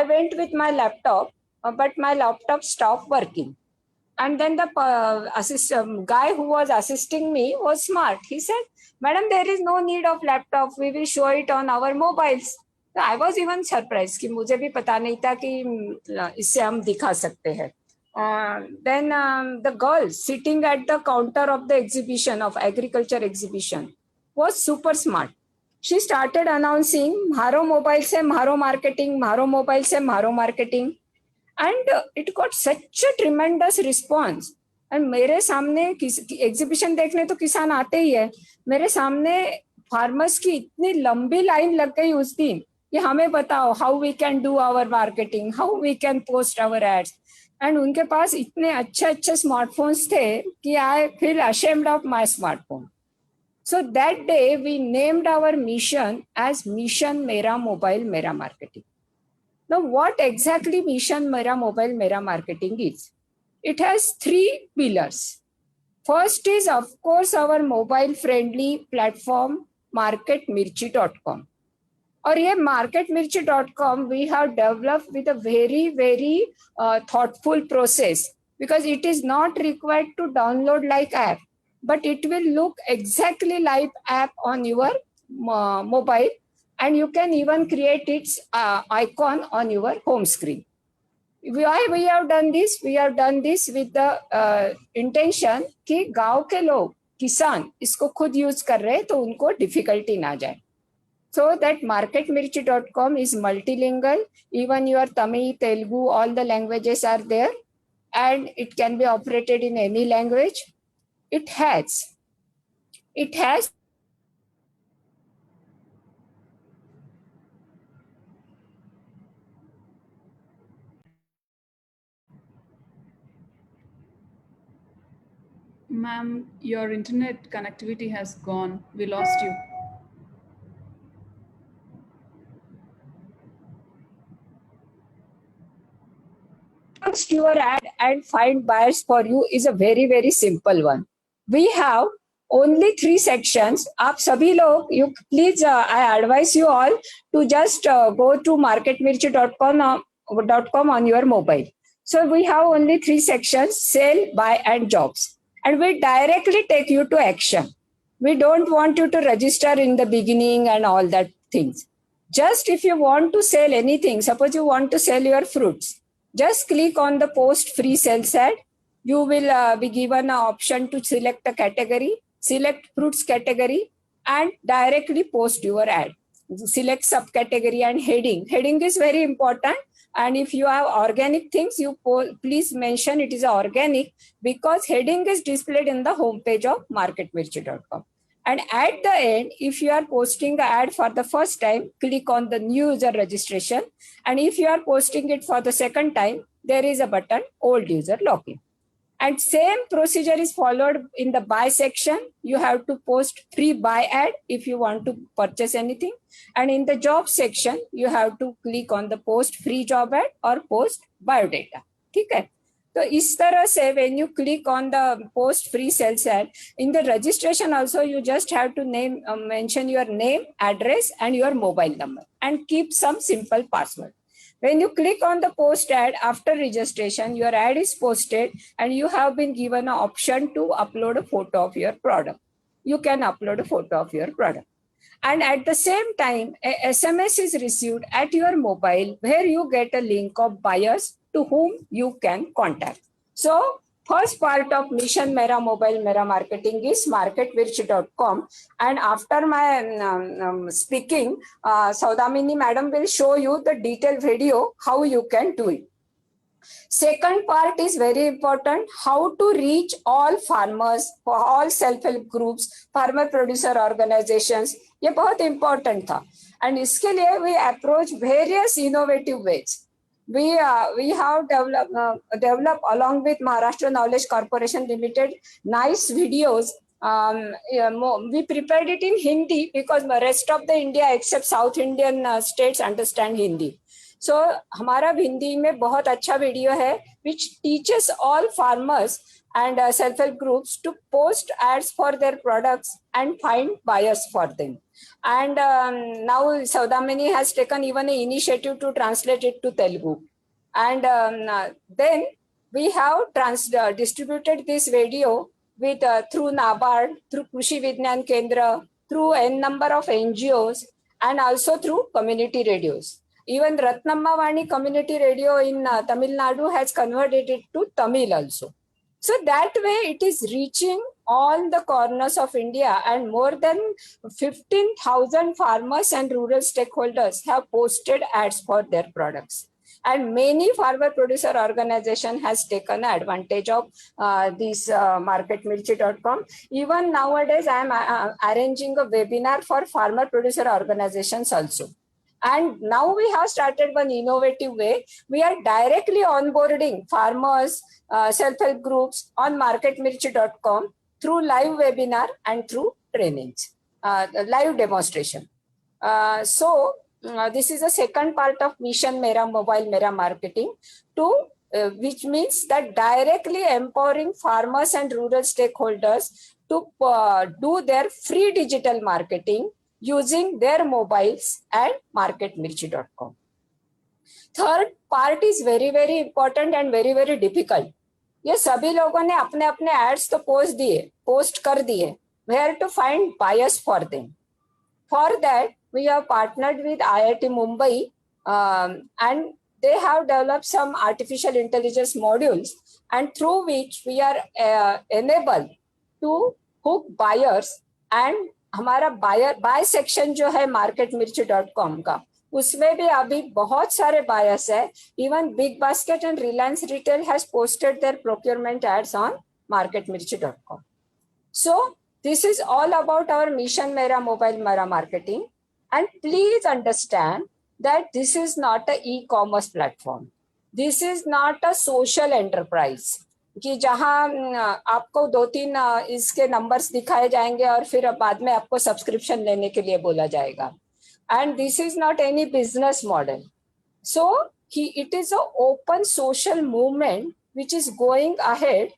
I went with my laptop, but my laptop stopped working. And then the guy who was assisting me was smart. He said, "Madam, there is no need of laptop. We will show it on our mobiles." So I was even surprised कि मुझे भी पता नहीं था कि इससे हम दिखा सकते हैं. Then the girl sitting at the counter of the exhibition, of agriculture exhibition, was super smart. She started announcing, "Mharo mobile se mharo marketing, mharo mobile se mharo marketing." And it got such a tremendous response. And मेरे सामने exhibition देखने तो किसान आते ही है, मेरे सामने farmers की इतनी लंबी लाइन लग गई उस दिन कि हमें बताओ how we can do our marketing, how we can post our ads. And उनके पास इतने अच्छे अच्छे स्मार्टफोन्स थे कि I feel ashamed of my smartphone. So that day we named our mission as Mission Mera Mobile Mera Marketing. Now, what exactly Mission Mera Mobile Mera Marketing is? It has three pillars. First is, of course, our mobile-friendly platform, marketmirchi.com. Or ये marketmirchi.com we have developed with a very, very thoughtful process, because it is not required to download like app, but it will look exactly like app on your mobile. And you can even create its icon on your home screen. Why we have done this? We have done this with the intention कि गांव के लोग, किसान इसको खुद use कर रहे हैं तो उनको डिफिकल्टी ना जाए. So that marketmirchi.com is multilingual. Even your Tamil, Telugu, all the languages are there, and it can be operated in any language. It has Ma'am, your internet connectivity has gone. We lost you. your ad and find buyers for you is a very, very simple one. We have only 3 sections. आप सभी लोग, you please, I advise you all to just go to marketmirchi.com on your mobile. So we have only 3 sections: sell, buy, and jobs. And we directly take you to action. We don't want you to register in the beginning and all that things. Just if you want to sell anything, suppose you want to sell your fruits, just click on the post free sales ad. You will be given an option to select a category, select fruits category, and directly post your ad. Select subcategory and heading. Heading is very important. And if you have organic things, you please mention it is organic, because heading is displayed in the homepage of marketmirchi.com. And at the end, if you are posting the ad for the first time, click on the new user registration. And if you are posting it for the second time, there is a button old user login. And same procedure is followed in the buy section. You have to post free buy ad if you want to purchase anything. And in the job section, you have to click on the post free job ad or post biodata. ठीक है? तो इस तरह से when you click on the post free sales ad, in the registration also you just have to mention your name, address, and your mobile number, and keep some simple password. When you click on the post ad after registration, your ad is posted and you have been given an option to upload a photo of your product. You can upload a photo of your product. And at the same time, a SMS is received at your mobile where you get a link of buyers to whom you can contact. So first part of Mission Mera Mobile Mera Marketing is marketmirchi.com. And after my speaking, Saudamini madam will show you the detailed video how you can do it. Second part is very important, how to reach all farmers, all self-help groups, farmer producer organizations. ये बहुत important था. And इसके लिए we approach various innovative ways. We have developed along with Maharashtra Knowledge Corporation Limited nice videos. We prepared it in Hindi because the rest of the India except South Indian states understand Hindi. So हमारा हिंदी में बहुत अच्छा video है which teaches all farmers and self-help groups to post ads for their products and find buyers for them. And now Saudamini has taken even an initiative to translate it to Telugu. And then we have distributed this video with through NABARD, through Krishi Vignan Kendra, through n number of NGOs, and also through community radios. Even Ratnamma Vani community radio in Tamil Nadu has converted it to Tamil also. So that way it is reaching all the corners of India, and more than 15,000 farmers and rural stakeholders have posted ads for their products. And many farmer producer organization has taken advantage of this marketmirchi.com. Even nowadays I am arranging a webinar for farmer producer organizations also. And now we have started one innovative way. We are directly onboarding farmers, self-help groups on marketmirchi.com through live webinar and through trainings, live demonstration. This is the second part of Mission Mera Mobile Mera Marketing, which means that directly empowering farmers and rural stakeholders to do their free digital marketing using their mobiles and marketmirchi.com. Third part is very, very important and very, very difficult. ये सभी लोगों ने अपने अपने ads तो post कर दिए. Where to find buyers for them? For that, we have partnered with IIT Mumbai, and they have developed some artificial intelligence modules, and through which we are enabled to hook buyers. And हमारा by section जो है marketmirchi.com का, उसमें भी अभी बहुत सारे buyers है. Even Big Basket and Reliance Retail has posted their procurement ads on marketmirchi.com. So this is all about our Mission Mera Mobile Mera Marketing. And please understand that this is not an e-commerce platform. This is not a social enterprise. कि जहां आपको 2-3 इसके numbers दिखाए जाएंगे और फिर बाद में आपको सब्सक्रिप्शन लेने के लिए बोला जाएगा. And this is not any business model. So it is an open social movement which is going ahead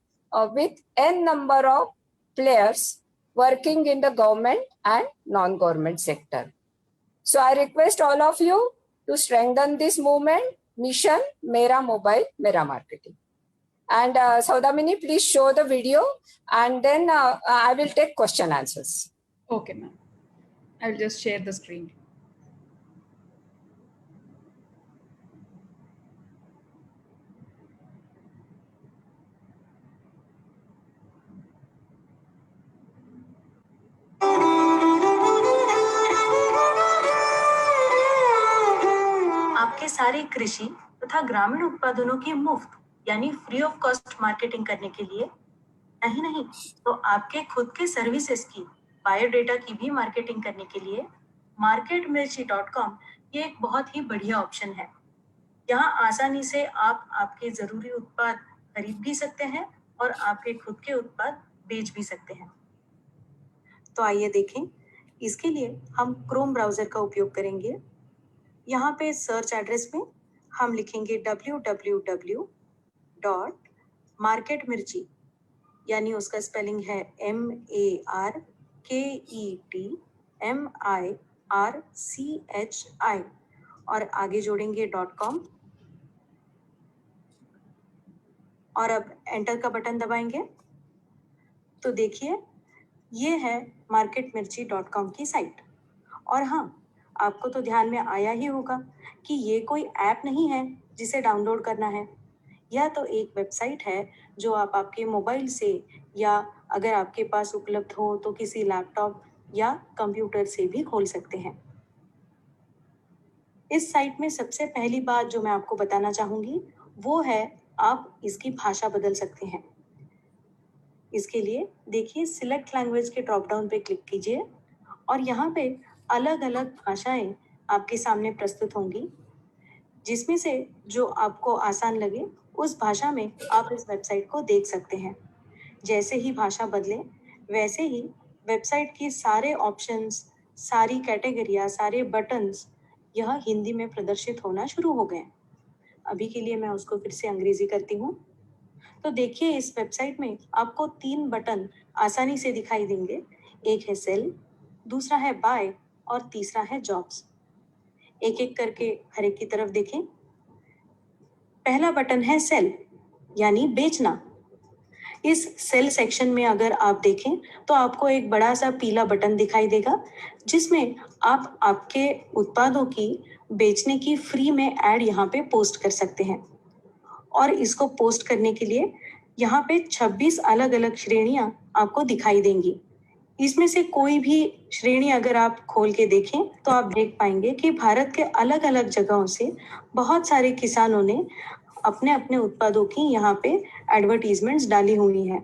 with n number of players working in the government and non-government sector. So I request all of you to strengthen this movement, Mission Mera Mobile Mera Marketing. And Saudamini, please show the video, and then I will take question answers. Okay, ma'am. I'll just share the screen. आपके सारे कृषि तथा ग्रामीण उत्पादनों की मुफ्त यानी free of cost marketing करने के लिए नहीं तो आपके खुद के सर्विसेज की बायोडेटा की भी मार्केटिंग करने के लिए marketmirchi.com ये एक बहुत ही बढ़िया ऑप्शन है. यहाँ आसानी से आप आपके जरूरी उत्पाद खरीद भी सकते हैं और आपके खुद के उत्पाद बेच भी सकते हैं. तो आइए देखें. इसके लिए हम क्रोम ब्राउजर का उपयोग करेंगे. यहाँ पे सर्च एड्रेस में हम लिखेंगे www.marketmirchi यानी उसका स्पेलिंग है MARKETMIRCHI और आगे जोड़ेंगे .com और अब एंटर का बटन दबाएंगे तो देखिए ये है marketmirchi.com की साइट। और हाँ, आपको तो ध्यान में आया ही होगा कि ये कोई ऐप नहीं है जिसे डाउनलोड करना है। यह तो एक वेबसाइट है जो आप आपके मोबाइल से या अगर आपके पास उपलब्ध हो तो किसी लैपटॉप या कंप्यूटर से भी खोल सकते हैं। इस साइट में सबसे पहली बात जो मैं आपको बताना चाहूंगी वो है आप इसकी भाषा बदल सकते हैं। इसके लिए देखिए सिलेक्ट लैंग्वेज के ड्रॉप डाउन पे क्लिक कीजिए और यहाँ पे अलग अलग भाषाएं आपके सामने प्रस्तुत होंगी, जिसमें से जो आपको आसान लगे उस भाषा में आप इस वेबसाइट को देख सकते हैं। जैसे ही भाषा बदले वैसे ही वेबसाइट की सारे ऑप्शंस, सारी कैटेगरियाँ, सारे बटन्स यह हिंदी में प्रदर्शित होना शुरू हो गए। अभी के लिए मैं उसको फिर से अंग्रेजी करती हूँ। तो देखिए इस वेबसाइट में आपको 3 बटन आसानी से दिखाई देंगे। एक है सेल, दूसरा है बाय और तीसरा है जॉब्स। एक एक करके हर एक की तरफ देखें। पहला बटन है सेल यानी बेचना। इस सेल सेक्शन में अगर आप देखें तो आपको एक बड़ा सा पीला बटन दिखाई देगा जिसमें आप आपके उत्पादों की बेचने की फ्री में ऐड यहाँ पे पोस्ट कर सकते हैं। और इसको पोस्ट करने के लिए यहाँ पे 26 अलग अलग श्रेणियां आपको दिखाई देंगी। इसमें से कोई भी श्रेणी अगर आप खोल के देखें तो आप देख पाएंगे कि भारत के अलग अलग जगहों से बहुत सारे किसानों ने अपने अपने उत्पादों की यहाँ पे एडवर्टीजमेंट्स डाली हुई हैं।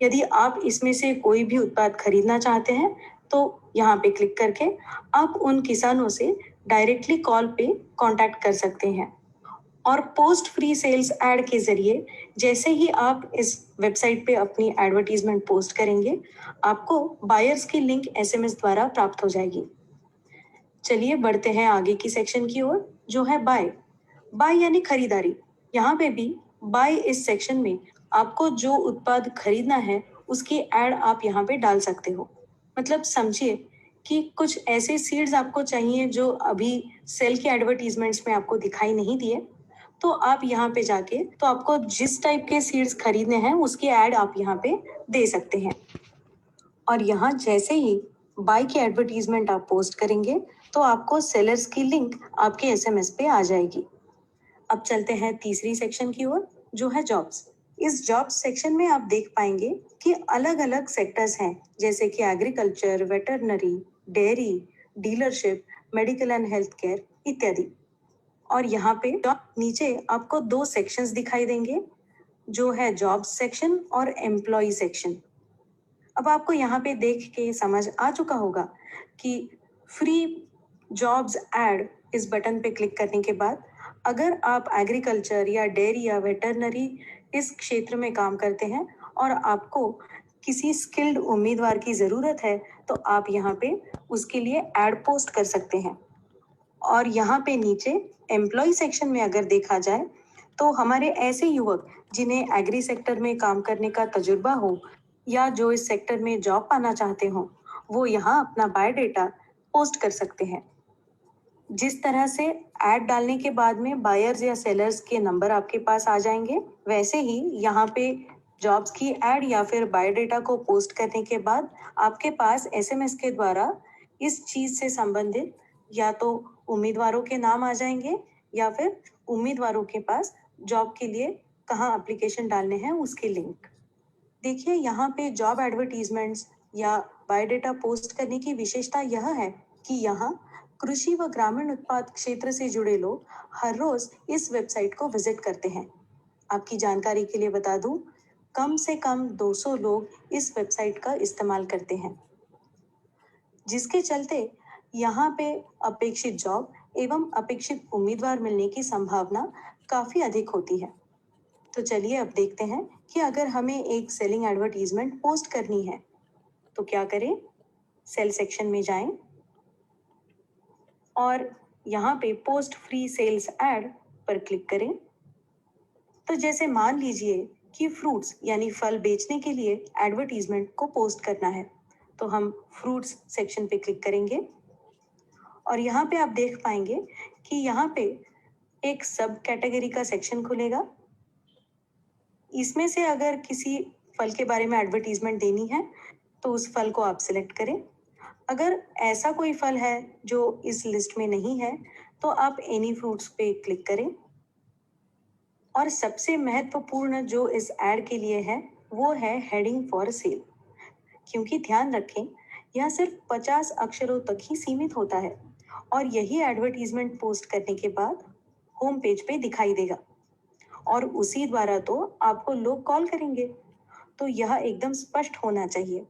यदि आप इसमें से कोई भी उत्पाद खरीदना चाहते हैं तो यहाँ पे क्लिक करके आप उन किसानों से डायरेक्टली कॉल पे कांटेक्ट कर सकते हैं। और पोस्ट फ्री सेल्स ऐड के जरिए जैसे ही आप इस वेबसाइट पे अपनी एडवर्टीजमेंट पोस्ट करेंगे आपको बायर्स की लिंक एसएमएस द्वारा प्राप्त हो जाएगी। चलिए बढ़ते हैं आगे की सेक्शन की ओर जो है बाय। बाय यानी खरीदारी। यहाँ पे भी बाय इस सेक्शन में आपको जो उत्पाद खरीदना है उसकी ऐड आप यहाँ पे डाल सकते हो। मतलब समझिए कि कुछ ऐसे सीड्स आपको चाहिए जो अभी सेल के एडवर्टीजमेंट्स में आपको दिखाई नहीं दिए, तो आप यहाँ पे जाके तो आपको जिस टाइप के सीड्स खरीदने हैं उसकी ऐड आप यहाँ पे दे सकते हैं। और यहाँ जैसे ही बाय की एडवर्टीजमेंट आप पोस्ट करेंगे तो आपको सेलर्स की लिंक आपके एसएमएस पे आ जाएगी। अब चलते हैं तीसरी सेक्शन की ओर जो है जॉब्स। इस जॉब्स सेक्शन में आप देख पाएंगे कि अलग अलग सेक्टर्स हैं जैसे कि agriculture, veterinary, dairy, dealership, medical and health care इत्यादि। और यहाँ पे नीचे आपको 2 सेक्शंस दिखाई देंगे जो है जॉब्स सेक्शन और एम्प्लॉय सेक्शन। अब आपको यहाँ पे देख के समझ आ चुका होगा कि फ्री जॉब्स ऐड इस बटन पे क्लिक करने के बाद अगर आप एग्रीकल्चर या डेयरी या वेटरनरी इस क्षेत्र में काम करते हैं और आपको किसी स्किल्ड उम्मीदवार की ज़रूरत है तो आप यहाँ पे उसके लिए ऐड पोस्ट कर सकते हैं। और यहाँ पे नीचे एम्प्लॉय सेक्शन में अगर देखा जाए तो हमारे ऐसे युवक जिन्हें एग्री सेक्टर में काम करने का तजुर्बा हो या जो इस सेक्टर में जॉब पाना चाहते हो वो यहाँ अपना बायोडेटा पोस्ट कर सकते हैं। जिस तरह से ऐड डालने के बाद में बायर्स या सेलर्स के नंबर आपके पास आ जाएंगे, वैसे ही यहाँ पे जॉब्स की ऐड या फिर बायोडेटा को पोस्ट करने के बाद आपके पास एसएमएस के द्वारा इस चीज से संबंधित या तो उम्मीदवारों के नाम आ जाएंगे या फिर उम्मीदवारों के पास जॉब के लिए कहाँ एप्लीकेशन डालने हैं उसकी लिंक। देखिए यहाँ पे जॉब एडवर्टीजमेंट्स या बायोडेटा पोस्ट करने की विशेषता यह है कि यहाँ कृषि व ग्रामीण उत्पाद क्षेत्र से जुड़े लोग हर रोज इस वेबसाइट को विजिट करते हैं। आपकी जानकारी के लिए बता दूं, कम से कम 200 लोग इस वेबसाइट का इस्तेमाल करते हैं, जिसके चलते यहाँ पे अपेक्षित जॉब एवं अपेक्षित उम्मीदवार मिलने की संभावना काफी अधिक होती है। तो चलिए अब देखते हैं कि अगर हमें एक सेलिंग एडवर्टीजमेंट पोस्ट करनी है तो क्या करें। सेल सेक्शन में जाएं और यहाँ पे पोस्ट फ्री सेल्स ऐड पर क्लिक करें। तो जैसे मान लीजिए कि फ्रूट्स यानी फल बेचने के लिए एडवर्टीजमेंट को पोस्ट करना है तो हम फ्रूट्स सेक्शन पे क्लिक करेंगे और यहाँ पे आप देख पाएंगे कि यहाँ पे एक सब कैटेगरी का सेक्शन खुलेगा इसमें से अगर किसी फल के बारे में एडवर्टीजमेंट देनी है तो उस फल को आप सिलेक्ट करें। अगर ऐसा कोई फल है जो इस लिस्ट में नहीं है तो आप एनी फ्रूट्स पे क्लिक करें। और सबसे महत्वपूर्ण जो इस ऐड के लिए है वो है हेडिंग फॉर सेल, क्योंकि ध्यान रखें यह सिर्फ 50 अक्षरों तक ही सीमित होता है और यही एडवर्टीजमेंट पोस्ट करने के बाद होम पेज पे दिखाई देगा और उसी द्वारा तो आपको लोग कॉल करेंगे। तो यह एकदम स्पष्ट होना चाहिए।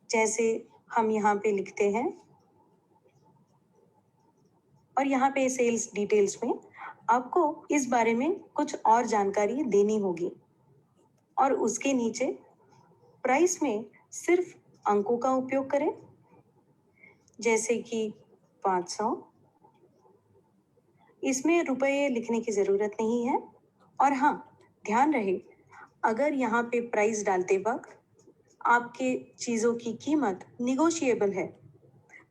जैसे हम यहाँ पे लिखते हैं और यहाँ पे सेल्स डिटेल्स में आपको इस बारे में कुछ और जानकारी देनी होगी और उसके नीचे प्राइस में सिर्फ अंकों का उपयोग करें, जैसे कि 500। इसमें रुपए लिखने की जरूरत नहीं है। और हाँ, ध्यान रहे अगर यहाँ पे प्राइस डालते वक्त आपके चीजों की कीमत निगोशिएबल है,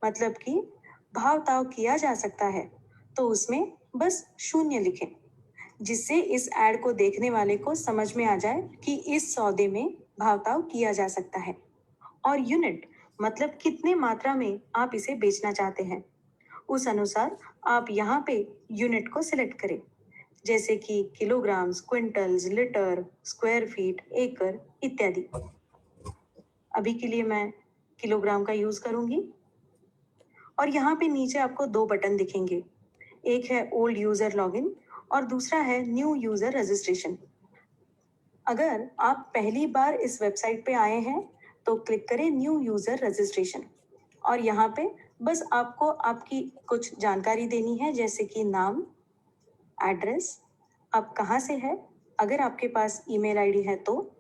मतलब कि भाव ताव किया जा सकता है, तो उसमें बस 0 लिखें, जिससे इस ऐड को देखने वाले को समझ में आ जाए कि इस सौदे में भाव ताव किया जा सकता है। और यूनिट मतलब कितने मात्रा में आप इसे बेचना चाहते हैं, उस अनुसार आप यहाँ पे यूनिट को सिलेक्ट करें, जैसे कि kilograms, quintals, litre, square feet, एकड़ इत्यादि। अभी के लिए मैं किलोग्राम का यूज करूंगी। और यहाँ पे नीचे आपको 2 बटन दिखेंगे, एक है ओल्ड यूजर लॉगिन और दूसरा है न्यू यूजर रजिस्ट्रेशन। अगर आप पहली बार इस वेबसाइट पे आए हैं तो क्लिक करें न्यू यूजर रजिस्ट्रेशन और यहाँ पे बस आपको आपकी कुछ जानकारी देनी है, जैसे कि नाम, एड्रेस, आप कहाँ से है, अगर आपके पास ईमेल आईडी है तो,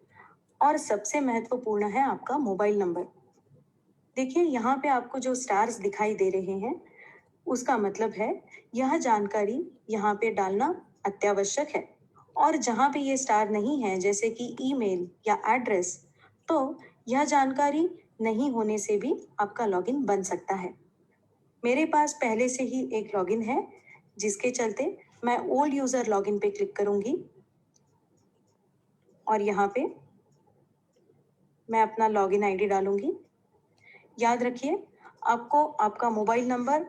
और सबसे महत्वपूर्ण है आपका मोबाइल नंबर। देखिए यहाँ पे आपको जो स्टार्स दिखाई दे रहे हैं उसका मतलब है यह जानकारी यहाँ पे डालना अत्यावश्यक है। और जहाँ पे ये स्टार नहीं है, जैसे कि ईमेल या एड्रेस, तो यह जानकारी नहीं होने से भी आपका लॉगिन बन सकता है। मेरे पास पहले से ही एक लॉगिन है, जिसके चलते मैं ओल्ड यूजर लॉगिन पे क्लिक करूंगी और यहाँ पे मैं अपना लॉगिन आईडी डालूंगी। याद रखिए आपको आपका मोबाइल नंबर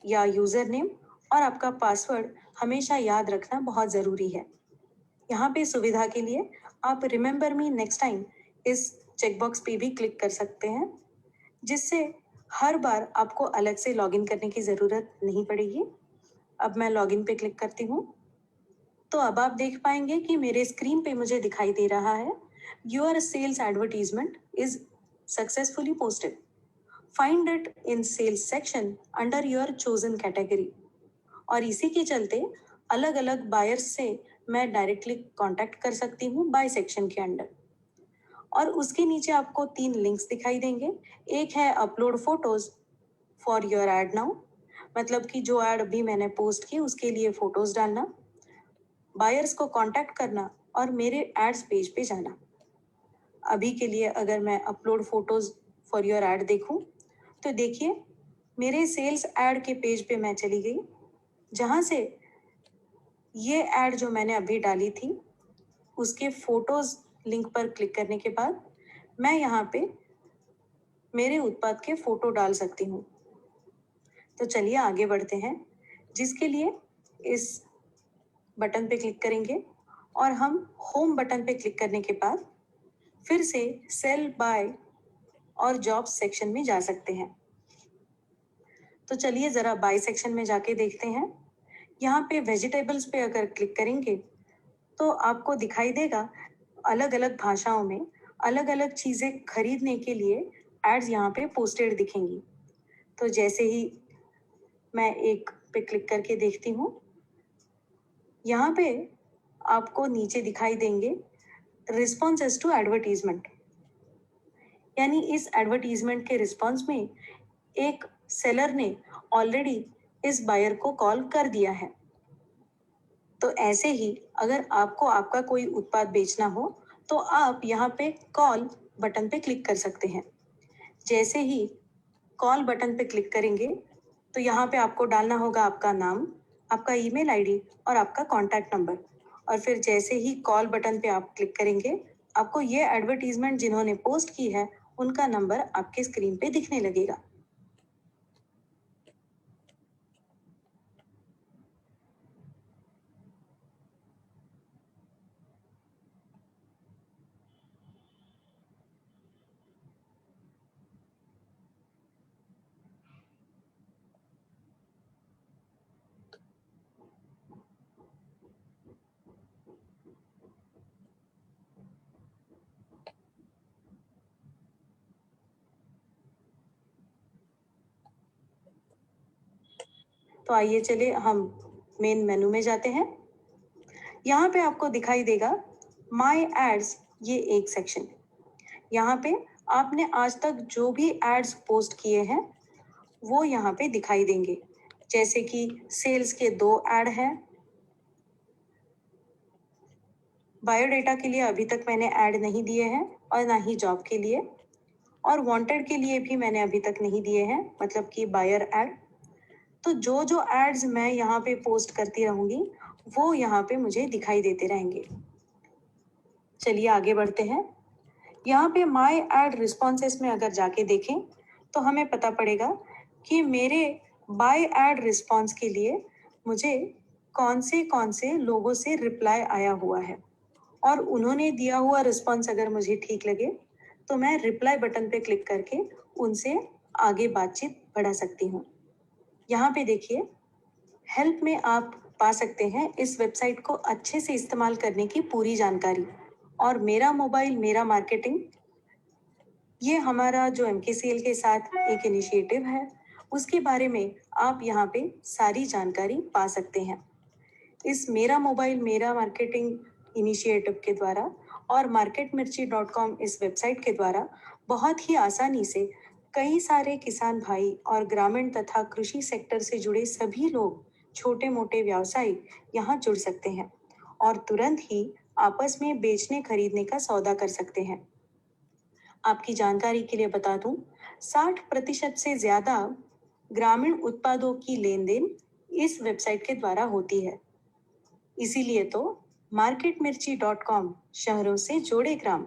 या यूजर नेम और आपका पासवर्ड हमेशा याद रखना बहुत ज़रूरी है। यहाँ पे सुविधा के लिए आप रिमेंबर मी नेक्स्ट टाइम इस चेकबॉक्स पे भी क्लिक कर सकते हैं, जिससे हर बार आपको अलग से लॉगिन करने की ज़रूरत नहीं पड़ेगी। अब मैं लॉगिन पे क्लिक करती हूँ तो अब आप देख पाएंगे कि मेरे स्क्रीन पे मुझे दिखाई दे रहा है your sales advertisement is successfully posted, find it in sales section under your chosen category. और इसी के चलते अलग अलग बायर्स से मैं डायरेक्टली कांटेक्ट कर सकती हूँ बाय सेक्शन के अंडर। और उसके नीचे आपको 3 लिंक्स दिखाई देंगे। एक है upload photos for your add now, मतलब कि जो ऐड अभी मैंने पोस्ट की उसके लिए फोटोज डालना, बायर्स को कांटेक्ट करना और मेरे एड्स पेज पे जाना। अभी के लिए अगर मैं upload photos for your add देखूं तो देखिए मेरे सेल्स ऐड के पेज पे मैं चली गई, जहां से ये ऐड जो मैंने अभी डाली थी उसके फोटोज लिंक पर क्लिक करने के बाद मैं यहाँ पे मेरे उत्पाद के फोटो डाल सकती हूँ। तो चलिए आगे बढ़ते हैं, जिसके लिए इस बटन पे क्लिक करेंगे और हम होम बटन पे क्लिक करने के बाद फिर से सेल, बाय और जॉब्स सेक्शन में जा सकते हैं। तो चलिए जरा बाय सेक्शन में जाके देखते हैं। यहाँ पे वेजिटेबल्स पे अगर क्लिक करेंगे तो आपको दिखाई देगा अलग अलग भाषाओं में अलग अलग चीजें खरीदने के लिए एड्स यहाँ पे पोस्टेड दिखेंगी। तो जैसे ही मैं एक पे क्लिक करके देखती हूँ, यहाँ पे आपको नीचे दिखाई देंगे रिस्पॉन्सेस टू एडवर्टीजमेंट, यानी इस एडवर्टीजमेंट के रिस्पॉन्स में एक सेलर ने ऑलरेडी इस बायर को कॉल कर दिया है। तो ऐसे ही अगर आपको आपका कोई उत्पाद बेचना हो तो आप यहाँ पे कॉल बटन पे क्लिक कर सकते हैं। जैसे ही कॉल बटन पे क्लिक करेंगे तो यहाँ पे आपको डालना होगा आपका नाम, आपका ईमेल आईडी और आपका कॉन्टैक्ट नंबर। और फिर जैसे ही कॉल बटन पे आप क्लिक करेंगे, आपको ये एडवर्टीजमेंट जिन्होंने पोस्ट की है उनका नंबर आपके स्क्रीन पे दिखने लगेगा। तो आइए चलिए हम मेन मेनू में जाते हैं। यहाँ पे आपको दिखाई देगा माय एड्स, ये एक सेक्शन। यहाँ पे आपने आज तक जो भी एड्स पोस्ट किए हैं वो यहाँ पे दिखाई देंगे। जैसे कि सेल्स के 2 ऐड हैं, बायोडेटा के लिए अभी तक मैंने ऐड नहीं दिए हैं और ना ही जॉब के लिए, और वांटेड के लिए भी मैंने अभी तक नहीं दिए हैं, मतलब कि बायर ऐड। तो जो जो एड्स मैं यहाँ पे पोस्ट करती रहूंगी वो यहाँ पे मुझे दिखाई देते रहेंगे। चलिए आगे बढ़ते हैं। यहाँ पे माय एड रिस्पॉन्सेस में अगर जाके देखें तो हमें पता पड़ेगा कि मेरे बाय एड रिस्पॉन्स के लिए मुझे कौन से लोगों से रिप्लाई आया हुआ है, और उन्होंने दिया हुआ रिस्पॉन्स अगर मुझे ठीक लगे तो मैं रिप्लाई बटन पे क्लिक करके उनसे आगे बातचीत बढ़ा सकती हूँ। यहाँ पे देखिए, हेल्प में आप पा सकते हैं इस वेबसाइट को अच्छे से इस्तेमाल करने की पूरी जानकारी, और मेरा मोबाइल मेरा मार्केटिंग, ये हमारा जो MKCL के साथ एक इनिशिएटिव है उसके बारे में आप यहाँ पे सारी जानकारी पा सकते हैं। इस मेरा मोबाइल मेरा मार्केटिंग इनिशिएटिव के द्वारा और marketmirchi.com इस वेबसाइट के द्वारा बहुत ही आसानी से कई सारे किसान भाई और ग्रामीण तथा कृषि सेक्टर से जुड़े सभी लोग, छोटे मोटे व्यवसायी यहाँ जुड़ सकते हैं और तुरंत ही आपस में बेचने खरीदने का सौदा कर सकते हैं। आपकी जानकारी के लिए बता दूं, 60% से ज्यादा ग्रामीण उत्पादों की लेन देन इस वेबसाइट के द्वारा होती है। इसीलिए तो marketmirchi.com शहरों से जोड़े ग्राम,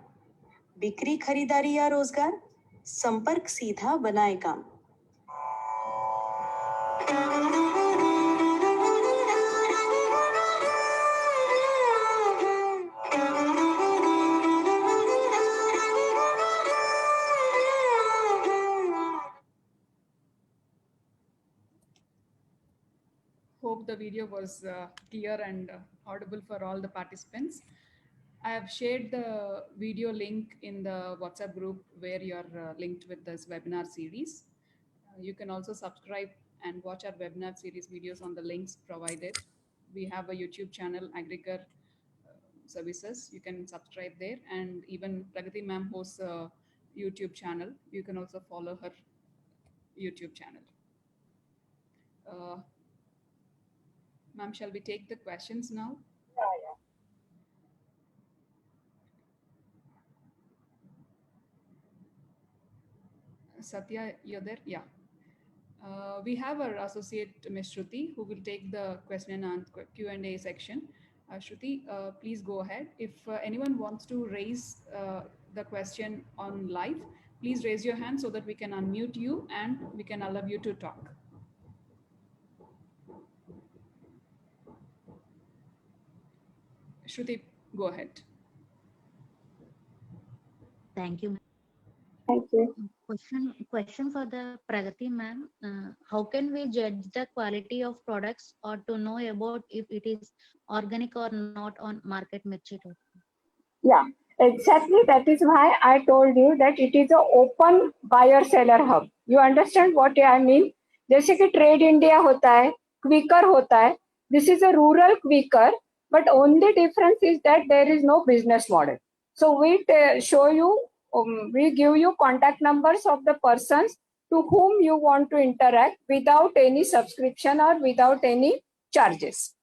बिक्री खरीदारी या रोजगार, संपर्क सीधा बनाए काम। Hope the video was clear and audible for all the participants. I have shared the video link in the WhatsApp group where you are linked with this webinar series. You can also subscribe and watch our webinar series videos on the links provided. We have a YouTube channel, Agrigar Services. You can subscribe there, and even Pragati ma'am hosts a YouTube channel. You can also follow her YouTube channel. Ma'am, shall we take the questions now? Satya, you're there? Yeah. We have our associate, Ms. Shruti, who will take the question and Q&A section. Shruti, please go ahead. If anyone wants to raise the question on live, please raise your hand so that we can unmute you and we can allow you to talk. Shruti, go ahead. Thank you. Thank you. Question for the Pragati ma'am. How can we judge the quality of products or to know about if it is organic or not on marketmirchi.com? Yeah, exactly. That is why I told you that it is an open buyer seller hub. You understand what I mean? जैसे कि trade India होता है, quicker होता है. This is a rural quicker, but only difference is that there is no business model. So we show you, we give you contact numbers of the persons to whom you want to interact without any subscription or without any charges.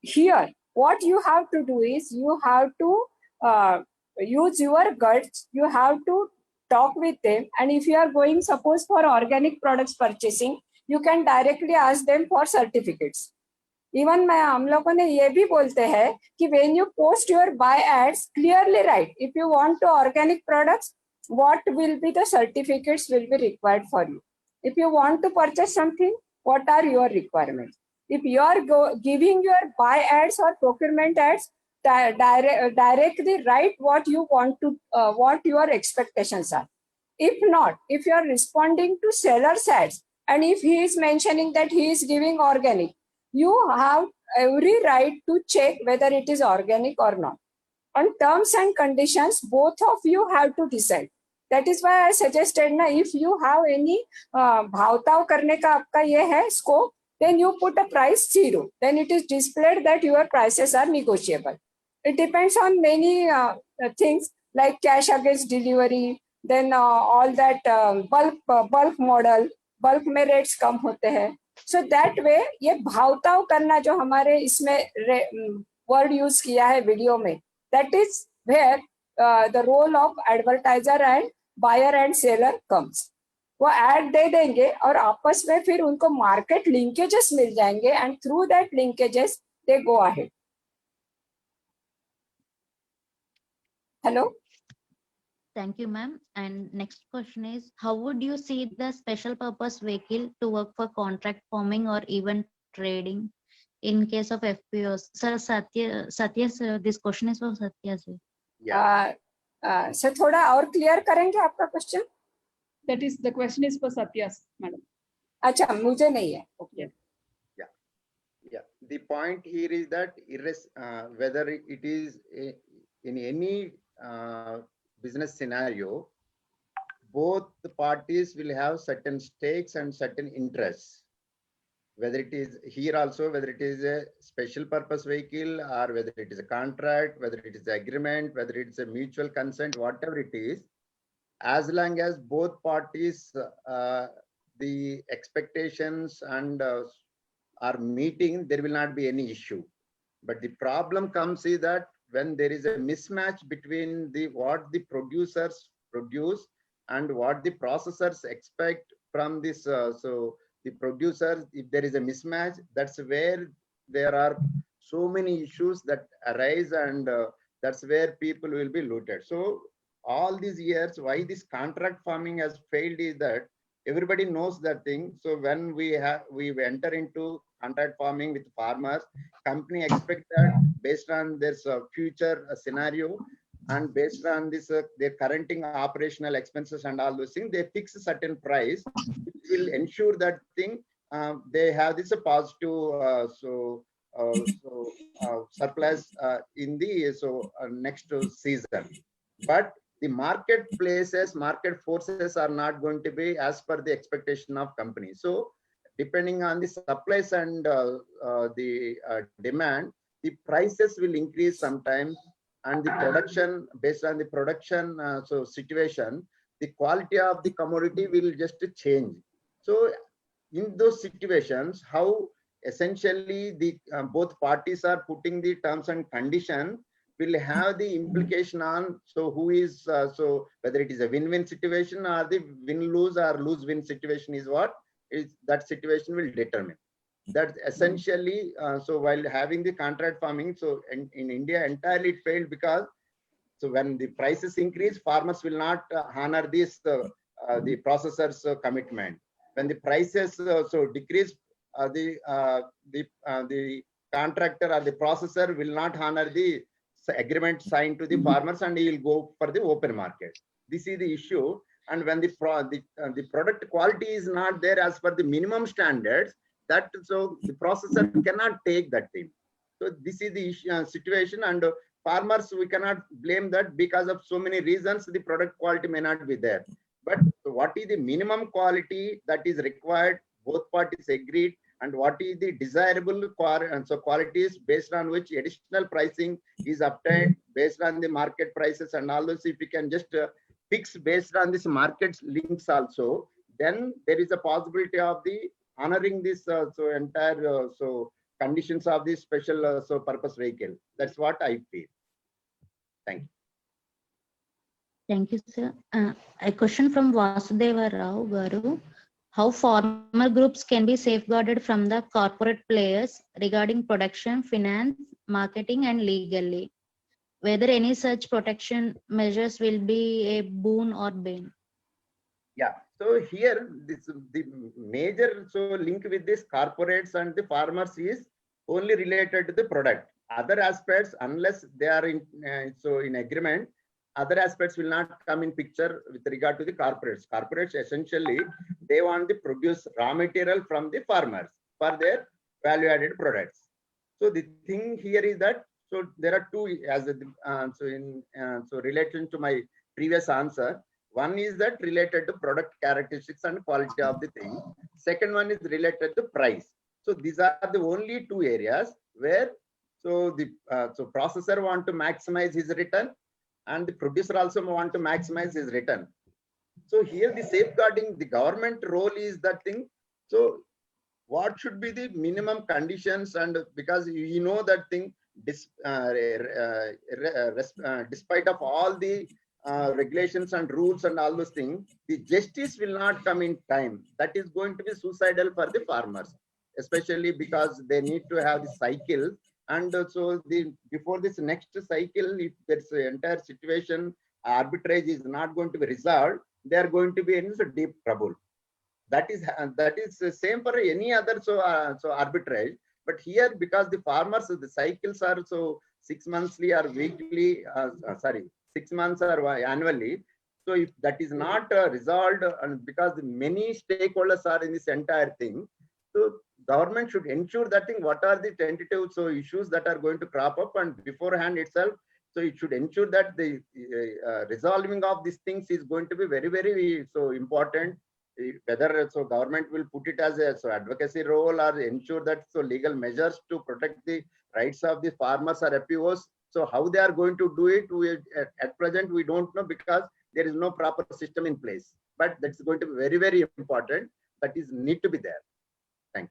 Here, what you have to do is you have to use your guts. You have to talk with them, and if you are going, suppose for organic products purchasing, you can directly ask them for certificates. Even मैं हम लोगों ने ये भी बोलते हैं कि when you post your buy ads, clearly write if you want to organic products, what will be the certificates will be required for you. If you want to purchase something, what are your requirements? If you are giving your buy ads or procurement ads, directly write what you want to, what your expectations are. If not, if you are responding to seller's ads, and if he is mentioning that he is giving organic, you have every right to check whether it is organic or not. On terms and conditions, both of you have to decide. That is why I suggested na, if you have any bhavtav karne ka aapka ye hai scope, then you put a price 0. Then it is displayed that your prices are negotiable. It depends on many things like cash against delivery, then all that bulk model, bulk में rates कम होते हैं. So that way ये भावताव करना जो हमारे इसमें word use किया है वीडियो में, that is where the role of advertiser and buyer and seller comes. वो ad दे देंगे और आपस में फिर उनको market linkages मिल जाएंगे and through that linkages they go ahead. Hello. Thank you, ma'am. And next question is, how would you see the special purpose vehicle to work for contract farming or even trading in case of FPOs? Sir, Satya, sir, this question is for Satya, sir. Yeah. Sir थोड़ा और clear करेंगे आपका question? That is, the question is for Satya, madam. अच्छा, मुझे नहीं है. Okay. Yeah. The point here is that whether it is in any business scenario, both the parties will have certain stakes and certain interests. Whether it is here also, whether it is a special purpose vehicle or whether it is a contract, whether it is an agreement, whether it's a mutual consent, whatever it is, as long as both parties, the expectations and are meeting, there will not be any issue. But the problem comes is that when there is a mismatch between what the producers produce and what the processors expect from this, so the producers, if there is a mismatch, that's where there are so many issues that arise, and that's where people will be looted. So all these years, why this contract farming has failed is that everybody knows that thing. So when we enter into contract farming with farmers, company expect that based on this future scenario and based on this their currenting operational expenses and all those things, they fix a certain price, which will ensure that thing they have this positive surplus in the next season. But the marketplaces, market forces are not going to be as per the expectation of companies. So depending on the supplies and the demand, the prices will increase sometimes, and the production, based on the production situation, the quality of the commodity will just change. So in those situations, how essentially the both parties are putting the terms and conditions will have the implication on who is whether it is a win-win situation or the win-lose or lose-win situation is what is that situation will determine. That's essentially while having the contract farming, in India entirely it failed because when the prices increase, farmers will not honor this the processors commitment. When the prices decrease, the contractor or the processor will not honor the agreement signed to the farmers, and he will go for the open market. This is the issue. And when the product quality is not there as per the minimum standards, the processor cannot take that thing. So this is the situation, and farmers, we cannot blame that because of so many reasons the product quality may not be there. But what is the minimum quality that is required, both parties agreed, and what is the desirable qualities based on which additional pricing is obtained based on the market prices and all those. If you can just fix based on this market links also, then there is a possibility of the honoring this entire conditions of this special purpose vehicle. That's what I feel. Thank you. Thank you, sir. A question from Vasudeva Rao Garu. how farmer groups can be safeguarded from the corporate players regarding production, finance, marketing, and legally. Whether any such protection measures will be a boon or bane. Yeah. So here, the major link with this corporates and the farmers is only related to the product. Other aspects, unless they are in agreement, other aspects will not come in picture with regard to the corporates. Corporates essentially they want to produce raw material from the farmers for their value-added products. So the thing here is that there are two as relation to my previous answer. One is that related to product characteristics and quality of the thing. Second one is related to price. So these are the only two areas where the processor want to maximize his return and the producer also want to maximize his return. So here the safeguarding, the government role is that thing. So what should be the minimum conditions, and because you know that thing, despite of all the regulations and rules and all those things, the justice will not come in time. That is going to be suicidal for the farmers, especially because they need to have the cycle. And so before this next cycle, if there's an entire situation, arbitrage is not going to be resolved, they are going to be in deep trouble. That is the same for any other arbitrage. But here, because the farmers, the cycles are 6 monthly or weekly, 6 months or annually. So if that is not resolved, and because many stakeholders are in this entire thing, so government should ensure that thing, what are the tentative issues that are going to crop up, and beforehand itself. So it should ensure that the resolving of these things is going to be very, very important. Whether government will put it as a advocacy role or ensure that legal measures to protect the rights of the farmers or FPOs. So how they are going to do it, at present we don't know, because there is no proper system in place. But that's going to be very, very important. That is need to be there. Thank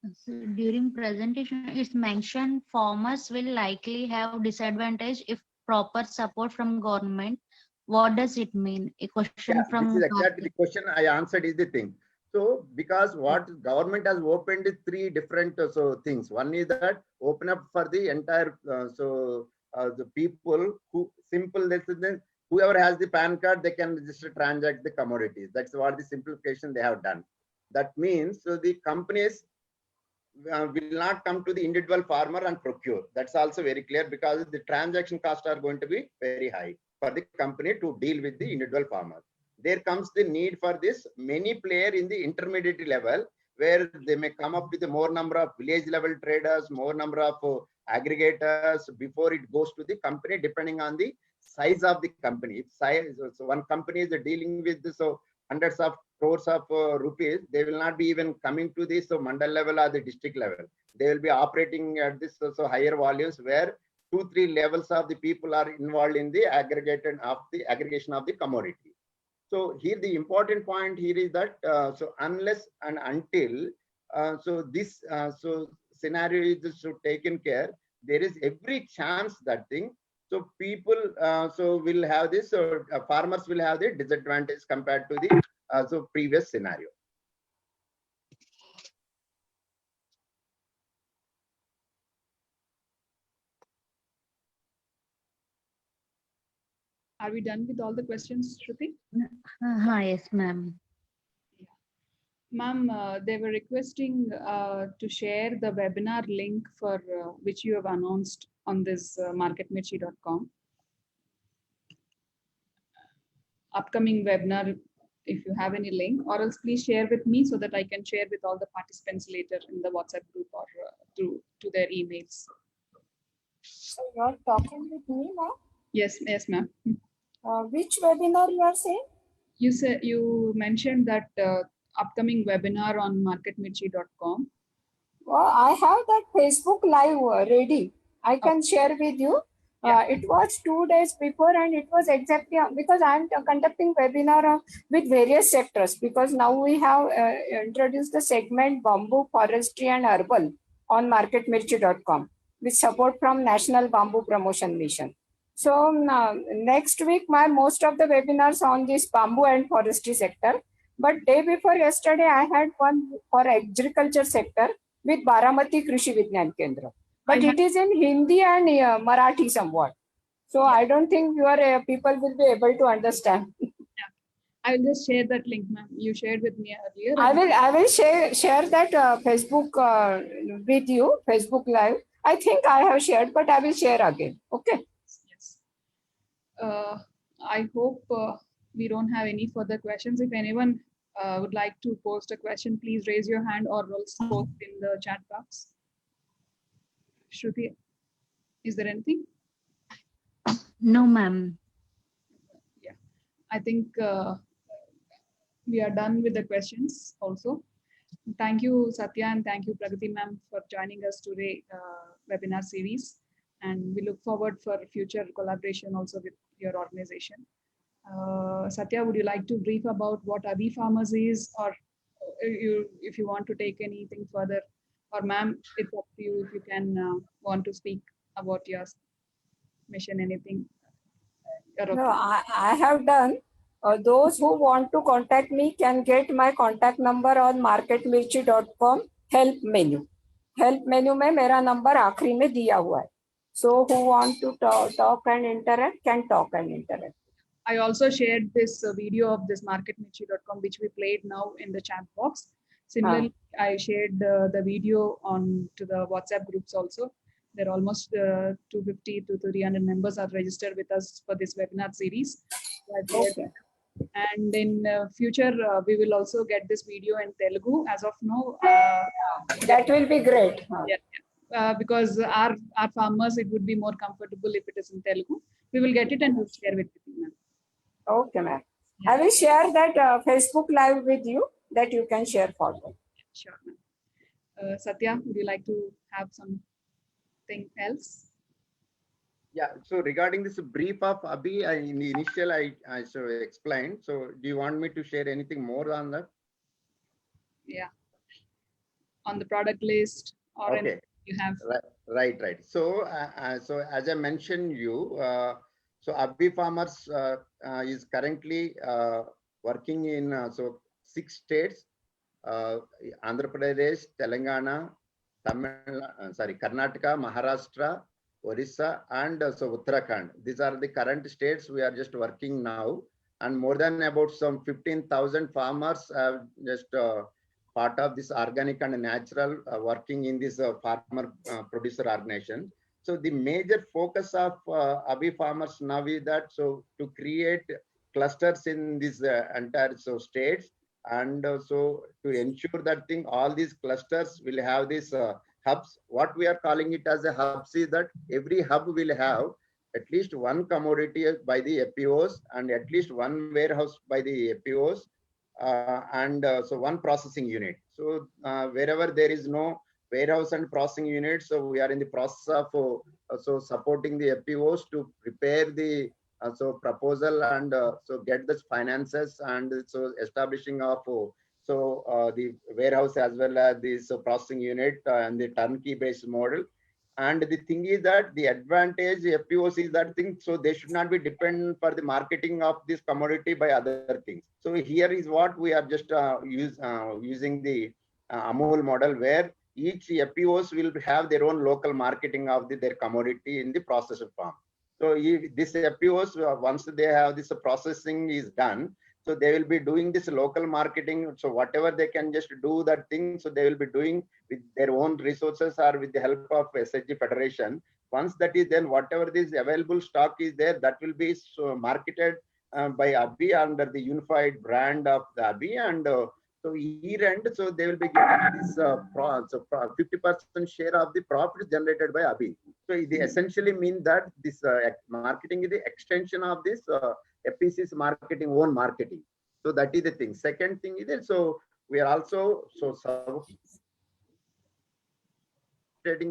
you. So during presentation, it's mentioned farmers will likely have disadvantage if proper support from government. What does it mean? A question from this is exactly the question I answered is the thing. So because what government has opened is 3 different things. One is that open up for the entire the people who whoever has the PAN card, they can just transact the commodities. That's what the simplification they have done. That means the companies will not come to the individual farmer and procure. That's also very clear, because the transaction costs are going to be very high for the company to deal with the individual farmer. There comes the need for this many player in the intermediate level, where they may come up with a more number of village level traders, more number of aggregators before it goes to the company, depending on the size of the company. If size, so one company is dealing with this, hundreds of crores of rupees, they will not be even coming to this mandal level or the district level. They will be operating at this higher volumes, where 2-3 levels of the people are involved in the aggregation of the commodity. So here the important point here is that unless and until this scenario is taken care, there is every chance that thing. So people will have this. Farmers will have the disadvantage compared to the previous scenario. Are we done with all the questions, Shruti? Yes, ma'am. Ma'am, they were requesting to share the webinar link for which you have announced on this marketmirchi.com. Upcoming webinar, if you have any link, or else please share with me so that I can share with all the participants later in the WhatsApp group or to their emails. So you're talking with me now? Yes, ma'am. Which webinar you are saying? You mentioned that upcoming webinar on marketmirchi.com. Well, I have that Facebook Live ready. I can share with you. It was 2 days before, and it was exactly because I'm conducting webinar with various sectors, because now we have introduced the segment bamboo, forestry and herbal on marketmirchi.com with support from National Bamboo Promotion Mission. So next week, my most of the webinars on this bamboo and forestry sector. But day before yesterday, I had one for agriculture sector with Baramati Krishi Vigyan Kendra. But it is in Hindi and Marathi somewhat. So I don't think your people will be able to understand. I will just share that link, ma'am. You shared with me earlier. I will share that Facebook with you, Facebook Live. I think I have shared, but I will share again. Okay. Yes. I hope we don't have any further questions. If anyone would like to post a question, please raise your hand or else post in the chat box. Shruti, is there anything? No, ma'am. Yeah, I think we are done with the questions also. Thank you, Satya, and thank you, Pragati ma'am, for joining us today webinar series. And we look forward for future collaboration also with your organization. Satya, would you like to brief about what Abhi Farmers is, or if you want to take anything further, or ma'am, it's up to you if you can want to speak about your mission, anything. You're No, okay. I have done. Those who want to contact me can get my contact number on marketmirchi.com help menu. Help menu में मेरा number आखिरी में दिया हुआ है. So who want to talk and interact can talk and interact. I also shared this video of this marketmirchi.com, which we played now in the chat box. Similarly, I shared the video on to the WhatsApp groups also. There are almost 250 to 300 members are registered with us for this webinar series. Okay. And in future, we will also get this video in Telugu. As of now, That will be great. yeah. Because our farmers, it would be more comfortable if it is in Telugu. We will get it and we'll share with you, ma'am. Okay, ma'am. I will share that Facebook Live with you that you can share forward. Sure, ma'am. Satya, would you like to have something else? Yeah, so regarding this brief of Abhi, in the initial I so explained. So do you want me to share anything more on that? Yeah. On the product list or Okay. you have. Right. So as I mentioned you, so Abhi Farmers is currently working in 6 states, Andhra Pradesh, Telangana, Karnataka, Maharashtra, Orissa, and so Uttarakhand. These are the current states we are just working now, and more than about some 15,000 farmers have just part of this organic and natural working in this farmer producer organization. So the major focus of Abhi Farmers now is that to create clusters in these entire states, and so to ensure that all these clusters will have these hubs. What we are calling it as a hubs is that every hub will have at least one commodity by the FPOs and at least one warehouse by the FPOs. And so one processing unit. So wherever there is no warehouse and processing unit, so we are in the process of supporting the FPOs to prepare the proposal and so get the finances, and so establishing of the warehouse as well as this processing unit and the turnkey based model. And the thing is that the advantage FPOs is that so they should not be dependent for the marketing of this commodity by other things. So here is what we are just using the Amul model, where each FPOs will have their own local marketing of their commodity in the processor farm. So this FPOs, once they have this processing is done, so they will be doing this local marketing. So whatever they can just do that thing, so they will be doing with their own resources or with the help of SHG Federation. Once that is done, whatever this available stock is there, that will be marketed by Abhi under the unified brand of the Abhi. And so year end, so they will be getting this 50% share of the profit generated by Abhi. So it essentially means that this marketing is the extension of this FPC's marketing, own marketing. So that is the thing. Second thing is that so we are also supporting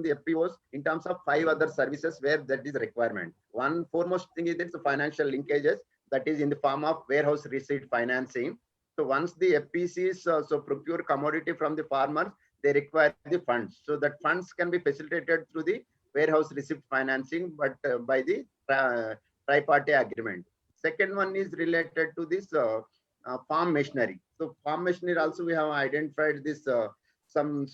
the FPOs in terms of 5 other services where that is requirement. One foremost thing is that the financial linkages, that is in the form of warehouse receipt financing. So once the FPCs procure commodity from the farmers, they require the funds. So that funds can be facilitated through the warehouse receipt financing, but by the tri-party agreement. Second one is related to this farm machinery. So farm machinery also we have identified this some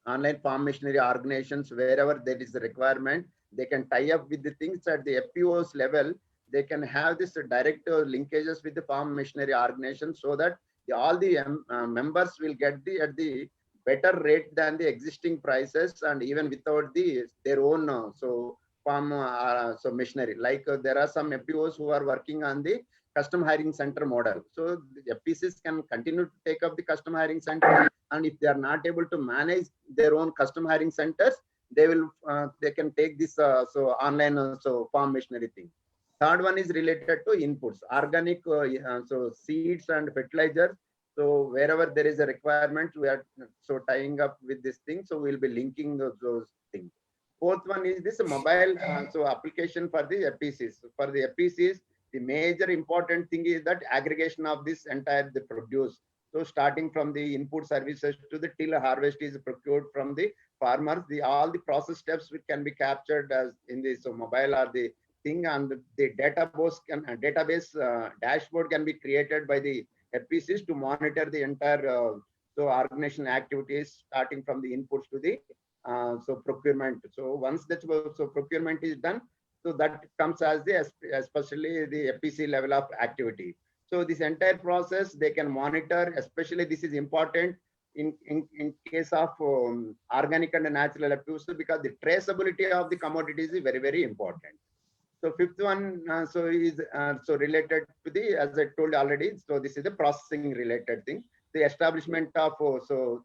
online farm machinery organizations, wherever there is a requirement, they can tie up with the things at the FPO's level. They can have this direct linkages with the farm machinery organization, so that all the members will get at the better rate than the existing prices, and even without their own farm machinery. Like there are some FPOs who are working on the custom hiring center model. So the FPCs can continue to take up the custom hiring center, and if they are not able to manage their own custom hiring centers, they can take this online farm machinery thing. Third one is related to inputs, organic seeds and fertilizers. So wherever there is a requirement, we are tying up with this thing. So we'll be linking those things. Fourth one is this mobile application for the FPCs. For the FPCs, the major important thing is that aggregation of this entire the produce. So starting from the input services to the till harvest is procured from the farmers. All the process steps which can be captured as in this mobile or the thing, and the database dashboard can be created by the FPCs to monitor the entire organization activities, starting from the inputs to the procurement. So once that procurement is done, so that comes as especially the FPC level of activity. So this entire process they can monitor. Especially this is important in case of organic and natural FPOs, because the traceability of the commodities is very, very important. So fifth one is related to the, as I told already, so this is the processing related thing. The establishment of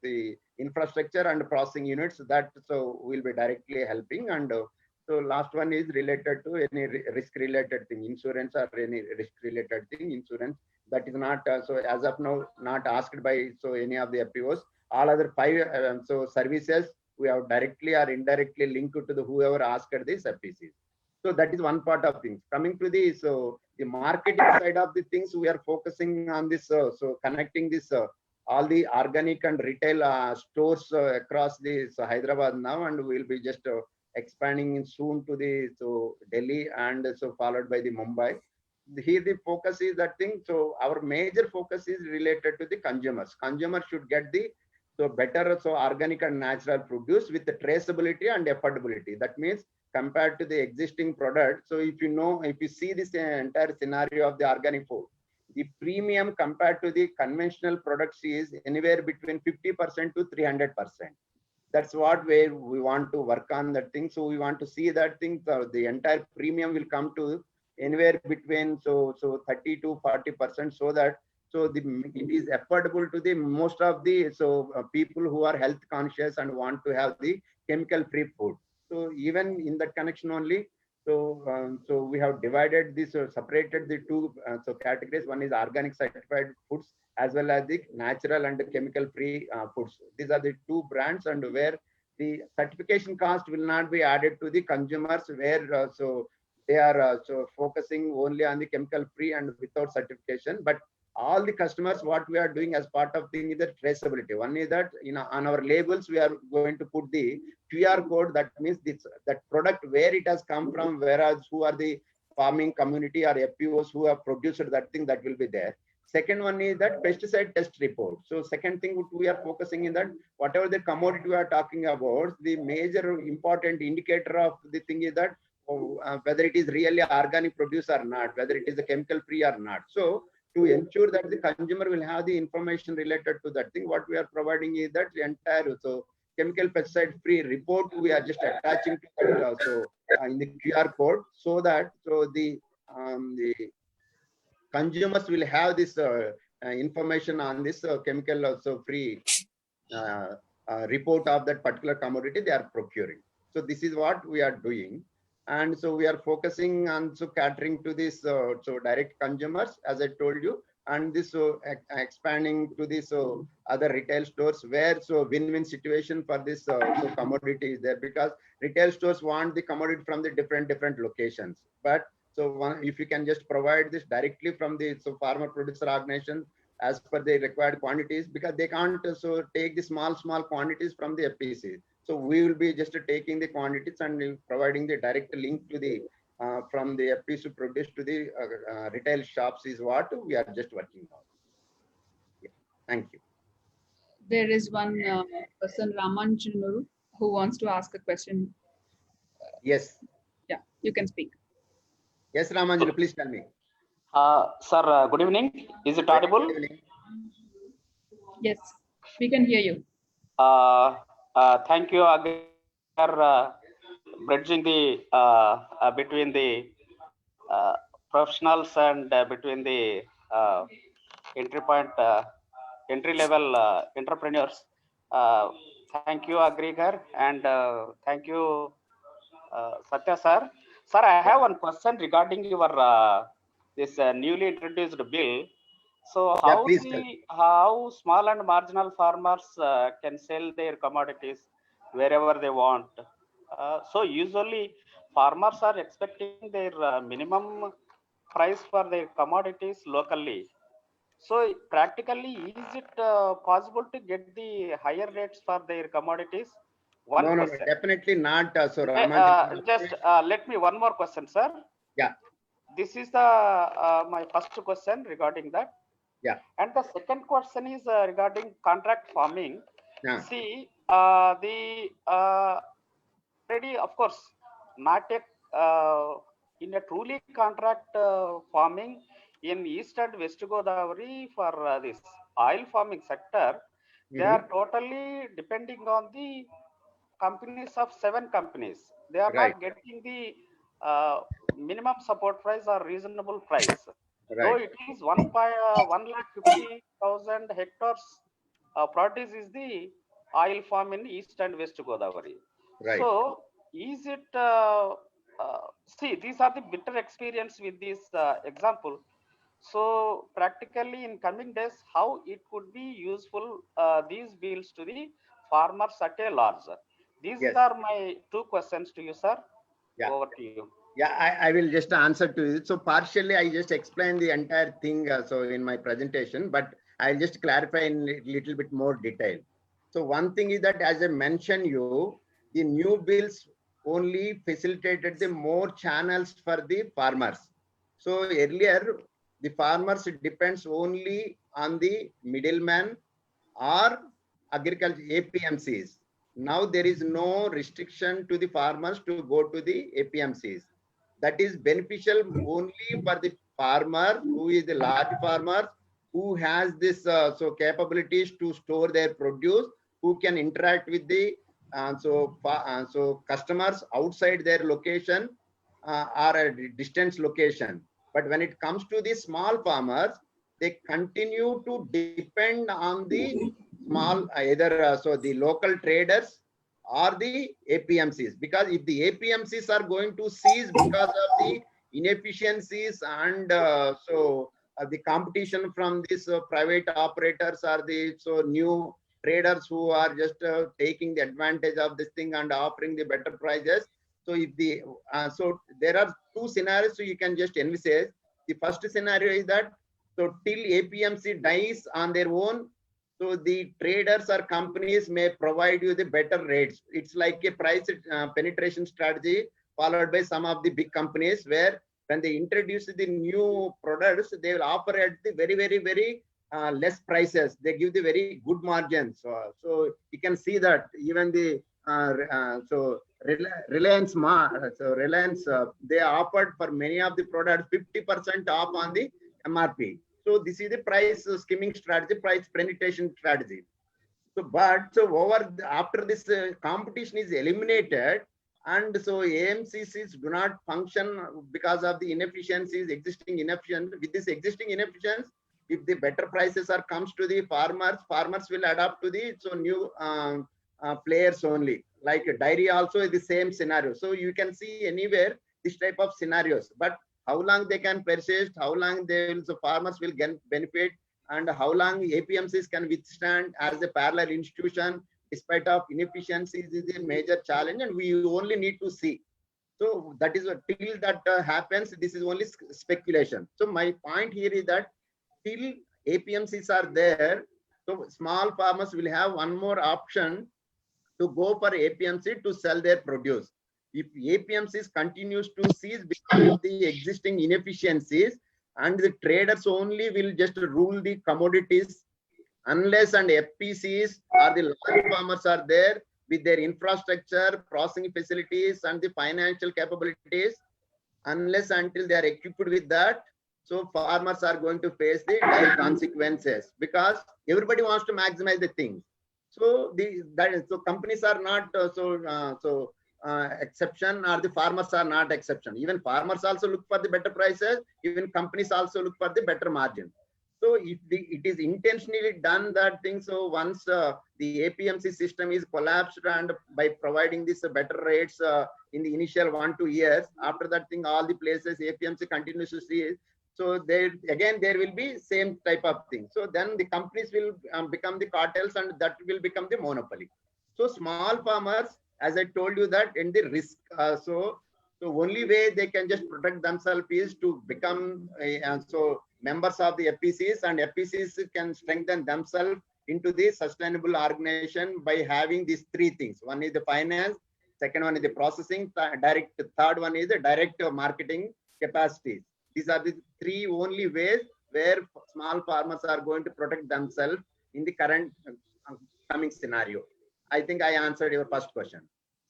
the infrastructure and processing units, that will be directly helping. And so last one is related to any risk related thing, insurance or any risk related thing, insurance. That is not so as of now not asked by any of the FPOs. All other 5 services we have directly or indirectly linked to the whoever asked these FPCs. So that is one part of things. Coming to the marketing side of the things, we are focusing on this connecting this all the organic and retail stores across this Hyderabad now, and we will be just expanding soon to the Delhi, and followed by the Mumbai. Here the focus is that thing. So our major focus is related to the consumers. Consumers should get the better organic and natural produce with the traceability and affordability. That means compared to the existing product. So if you see this entire scenario of the organic food, the premium compared to the conventional products is anywhere between 50% to 300%. That's what way we want to work on that thing. So we want to see that thing. So the entire premium will come to anywhere between 30 to 40%, so that it is affordable to the most of the people who are health conscious and want to have the chemical free food. So even in that connection only, so we have divided this or separated the two categories. One is organic certified foods, as well as the natural and chemical free foods. These are the two brands, and where the certification cost will not be added to the consumers, where they are focusing only on the chemical free and without certification. But all the customers, what we are doing as part of thing is the traceability. One is that on our labels we are going to put the QR code. That means that product, where it has come from, whereas who are the farming community or FPOs who have produced that thing, that will be there. Second one is that pesticide test report. So second thing we are focusing in that whatever the commodity we are talking about, the major important indicator of the thing is that whether it is really organic produce or not, whether it is a chemical free or not. So to ensure that the consumer will have the information related to that thing, what we are providing is that the entire chemical pesticide free report we are just attaching to that in the QR code, so that the consumers will have this information on this chemical free report of that particular commodity they are procuring. So this is what we are doing. And so we are focusing on catering to this direct consumers, as I told you, and this expanding to this other retail stores, where win-win situation for this commodity is there, because retail stores want the commodity from the different locations. But if you can just provide this directly from the farmer producer organization as per the required quantities, because they can't take the small quantities from the FPC. So we will be just taking the quantities and providing the direct link to the from the FPSU produce to the retail shops is what we are just working on. Yeah. Thank you. There is one person, Raman Chunuru, who wants to ask a question. Yes. Yeah, you can speak. Yes, Ramanjulu, please tell me. Sir, good evening. Is it audible? Good evening. Yes, we can hear you. Thank you, Agar, bridging the between the professionals and between the entry level entrepreneurs. Thank you, Agrigar, and thank you, Satya sir. Sir, I have one question regarding your this newly introduced bill. So Yeah, how please tell. how small and marginal farmers can sell their commodities wherever they want? So usually farmers are expecting their minimum price for their commodities locally. So practically, is it possible to get the higher rates for their commodities? One No, question. definitely not. So Ramanjulu, Just let me one more question, sir. yeah. This is the my first question regarding that. Yeah. And the second question is regarding contract farming. Yeah. See, the already, of course, not a in a truly contract farming in East and West Godavari for this oil farming sector, they are totally depending on the companies of 7 companies. They are Right. not getting the minimum support price or reasonable price. Though Right. it is 1,50,000 hectares produce is the oil farm in East and West Godavari. Right. So is it see, these are the bitter experience with this example. So practically in coming days, how it could be useful these bills to the farmers at a large. These Yes. are my 2 questions to you, sir. Yeah. Over to you. Yeah, I will just answer to it. So partially, I just explained the entire thing so in my presentation, but I'll just clarify in a little bit more detail. So one thing is that, as I mentioned you, the new bills only facilitated the more channels for the farmers. So earlier, the farmers depends only on the middleman or agriculture APMCs. Now there is no restriction to the farmers to go to the APMCs. That is beneficial only for the farmer who is the large farmer, who has this so capabilities to store their produce, who can interact with the so customers outside their location or a distance location. But when it comes to the small farmers, they continue to depend on the small either so the local traders or the APMCs, because if the APMCs are going to cease because of the inefficiencies and the competition from these private operators or the so new traders who are just taking the advantage of this thing and offering the better prices. So if the so there are 2 scenarios, so you can just envisage. The first scenario is that so till APMC dies on their own, so the traders or companies may provide you the better rates. It's like a price penetration strategy followed by some of the big companies, where when they introduce the new products, they will offer at the very less prices. They give the very good margins. So you can see that even the Reliance, they offered for many of the products 50% off on the MRP. So this is the price skimming strategy, price penetration strategy. So, but so after this competition is eliminated, and so AMCCs do not function because of the inefficiencies, existing inefficiency. With this existing inefficiency, if the better prices are comes to the farmers will adapt to the so new players only. Like dairy also is the same scenario. So you can see anywhere this type of scenarios. But how long they can persist, how long they will, so farmers will get benefit, and how long APMCs can withstand as a parallel institution despite of inefficiencies is a major challenge, and we only need to see. So that is what till that happens, this is only speculation. So my point here is that till APMCs are there, so small farmers will have one more option to go for APMC to sell their produce. If APMCs continues to cease because of the existing inefficiencies, and the traders only will just rule the commodities, unless and FPCs or the large farmers are there with their infrastructure, processing facilities, and the financial capabilities, unless until they are equipped with that, so farmers are going to face the dire consequences, because everybody wants to maximize the things. So so companies are not exception, or the farmers are not exception. Even farmers also look for the better prices. Even companies also look for the better margin. So if it is intentionally done that thing, so once the APMC system is collapsed, and by providing this better rates in the initial 1 2 years, after that thing, all the places APMC continues to see, so there will be same type of thing. So then the companies will become the cartels, and that will become the monopoly. So small farmers, as I told you, that in the risk, so only way they can just protect themselves is to become members of the FPCs, and FPCs can strengthen themselves into the sustainable organization by having these three things. One is the finance, second one is the processing, third one is the direct marketing capacities. These are the three only ways where small farmers are going to protect themselves in the current coming scenario. I think I answered your first question.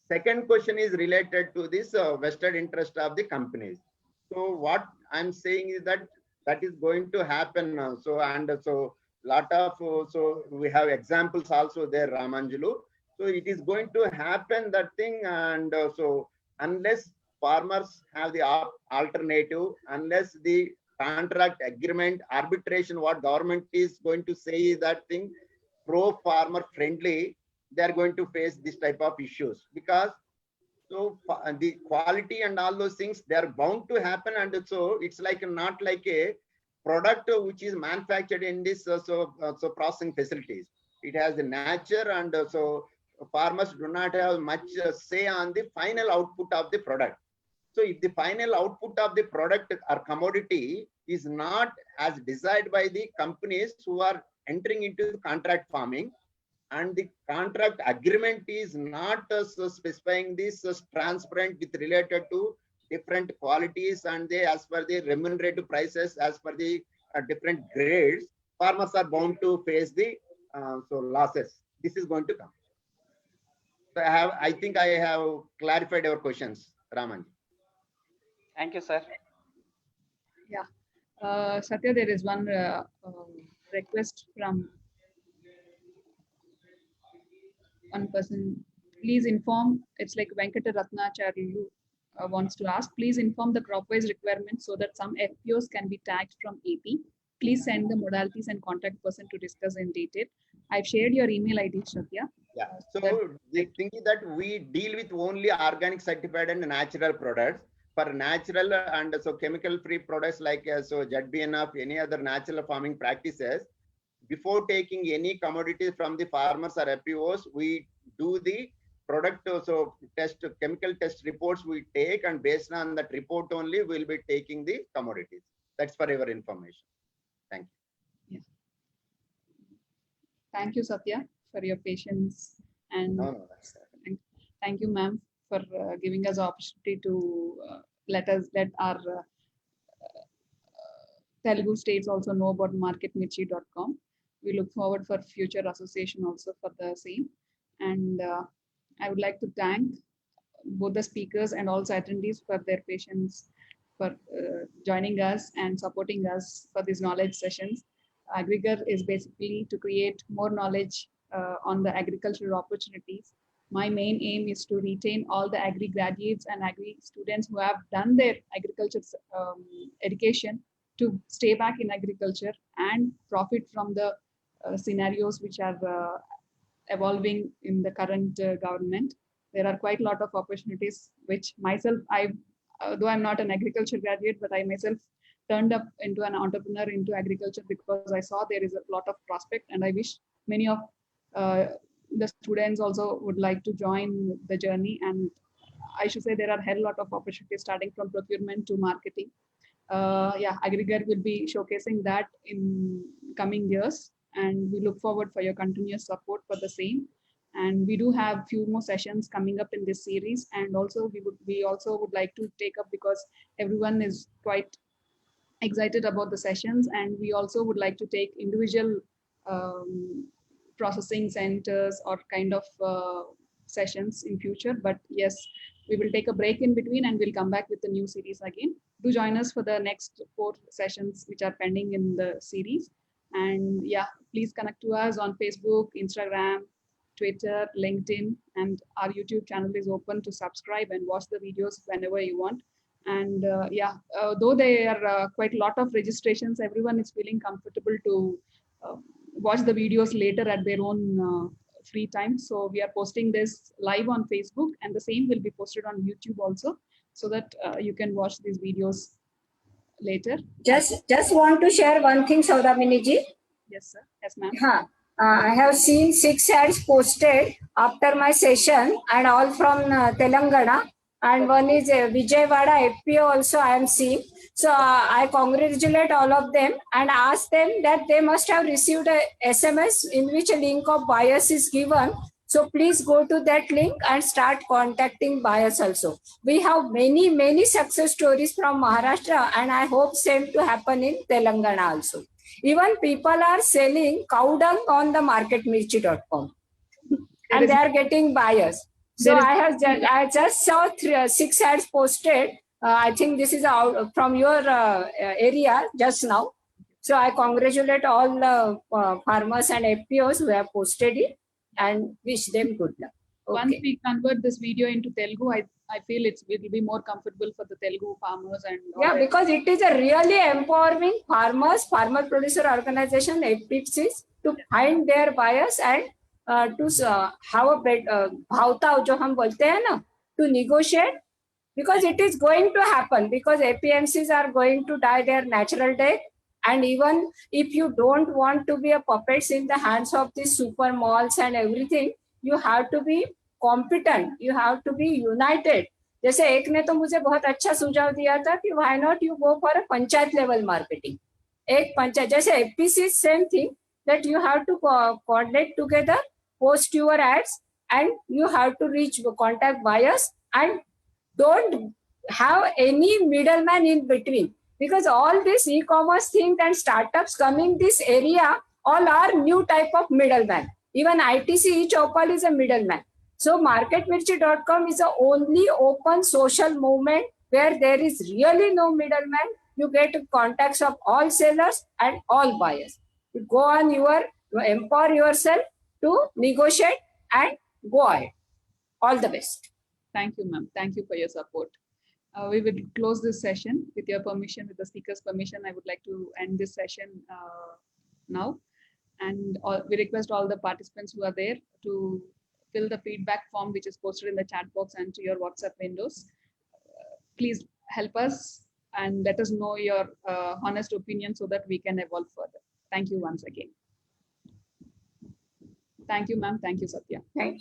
Second question is related to this vested interest of the companies. So what I'm saying is that is going to happen now. So lot of so we have examples also there, Ramanjulu. So it is going to happen that thing, and so unless farmers have the alternative, unless the contract agreement arbitration, what government is going to say is that thing pro farmer friendly, they are going to face this type of issues, because so the quality and all those things, they are bound to happen. And so it's like not like a product which is manufactured in this processing facilities. It has the nature, and so farmers do not have much say on the final output of the product. So if the final output of the product or commodity is not as desired by the companies who are entering into contract farming, and the contract agreement is not specifying this transparent with related to different qualities, and they as per the remunerative prices as per the different grades, farmers are bound to face the losses. This is going to come. So I think I have clarified your questions, Raman. Thank you, sir. Yeah, Satya, there is one request from one person. Please inform, it's like Venkata Ratnacharyu wants to ask, please inform the crop-wise requirements so that some FPOs can be tagged from AP. Please send the modalities and contact person to discuss in detail. I've shared your email ID, Satya. Yeah, so the thing is that we deal with only organic certified and natural products. For natural and so chemical free products like so ZBNF, any other natural farming practices, before taking any commodities from the farmers or FPOs, we do the product chemical test reports we take, and based on that report only we'll be taking the commodities. That's for your information. Thank you. Yes. Thank you, Satya, for your patience, and thank you, ma'am, for giving us the opportunity to let our Telugu states also know about marketmirchi.com. We look forward for future association also for the same. And I would like to thank both the speakers and also attendees for their patience, for joining us and supporting us for these knowledge sessions. Agrigar is basically to create more knowledge on the agricultural opportunities. My main aim is to retain all the agri graduates and agri students who have done their agriculture education to stay back in agriculture and profit from the scenarios which are evolving in the current government. There are quite a lot of opportunities which myself, though I'm not an agriculture graduate, but I myself turned up into an entrepreneur into agriculture because I saw there is a lot of prospect, and I wish many of the students also would like to join the journey. And I should say there are a hell lot of opportunities starting from procurement to marketing. Yeah, Agrigar will be showcasing that in coming years, and we look forward for your continuous support for the same. And we do have few more sessions coming up in this series, and also we also would like to take up, because everyone is quite excited about the sessions, and we also would like to take individual processing centers or kind of sessions in future. But yes, we will take a break in between and we'll come back with the new series again. Do join us for the next 4 sessions which are pending in the series. And yeah, please connect to us on Facebook, Instagram, Twitter, LinkedIn, and our YouTube channel is open to subscribe and watch the videos whenever you want. And yeah, though there are quite a lot of registrations, everyone is feeling comfortable to watch the videos later at their own free time. So we are posting this live on Facebook, and the same will be posted on YouTube also, so that you can watch these videos later. Just want to share one thing, Saudamini ji. Yes, sir. Yes, ma'am. I have seen 6 ads posted after my session, and all from Telangana. And one is Vijayawada FPO also I am seeing. So I congratulate all of them and ask them that they must have received a SMS in which a link of buyers is given. So please go to that link and start contacting buyers also. We have many success stories from Maharashtra, and I hope same to happen in Telangana also. Even people are selling cow dung on the marketmirchi.com and they are getting buyers. So I just saw 6 ads posted. I think this is out from your area just now. So I congratulate all the farmers and FPOs who have posted it and wish them good luck. Okay. Once we convert this video into Telugu, I feel it will be more comfortable for the Telugu farmers and yeah, because it is a really empowering farmers, farmer producer organization, FPCs, to find their buyers and to have a bhavtav jo hum bolte hain na, to negotiate, because it is going to happen, because APMCs are going to die their natural death. And even if you don't want to be a puppets in the hands of these super malls and everything, you have to be competent, you have to be united. जैसे एक ने तो मुझे बहुत अच्छा सुझाव दिया था कि why not you go for a panchayat level marketing. एक पंचायत जैसे FPC same thing, that you have to coordinate together, post your ads, and you have to reach contact buyers and don't have any middleman in between, because all this e-commerce thing and startups coming this area all are new type of middleman. Even ITC e-Chopal is a middleman. So marketmirchi.com is the only open social movement where there is really no middleman. You get contacts of all sellers and all buyers. You go on you empower yourself to negotiate and go ahead. All the best. Thank you, ma'am. Thank you for your support. We will close this session with your permission, with the speaker's permission. I would like to end this session now. And we request all the participants who are there to fill the feedback form which is posted in the chat box and to your WhatsApp windows. Please help us and let us know your honest opinion so that we can evolve further. Thank you once again. Thank you, ma'am. Thank you, Satya. Thank you.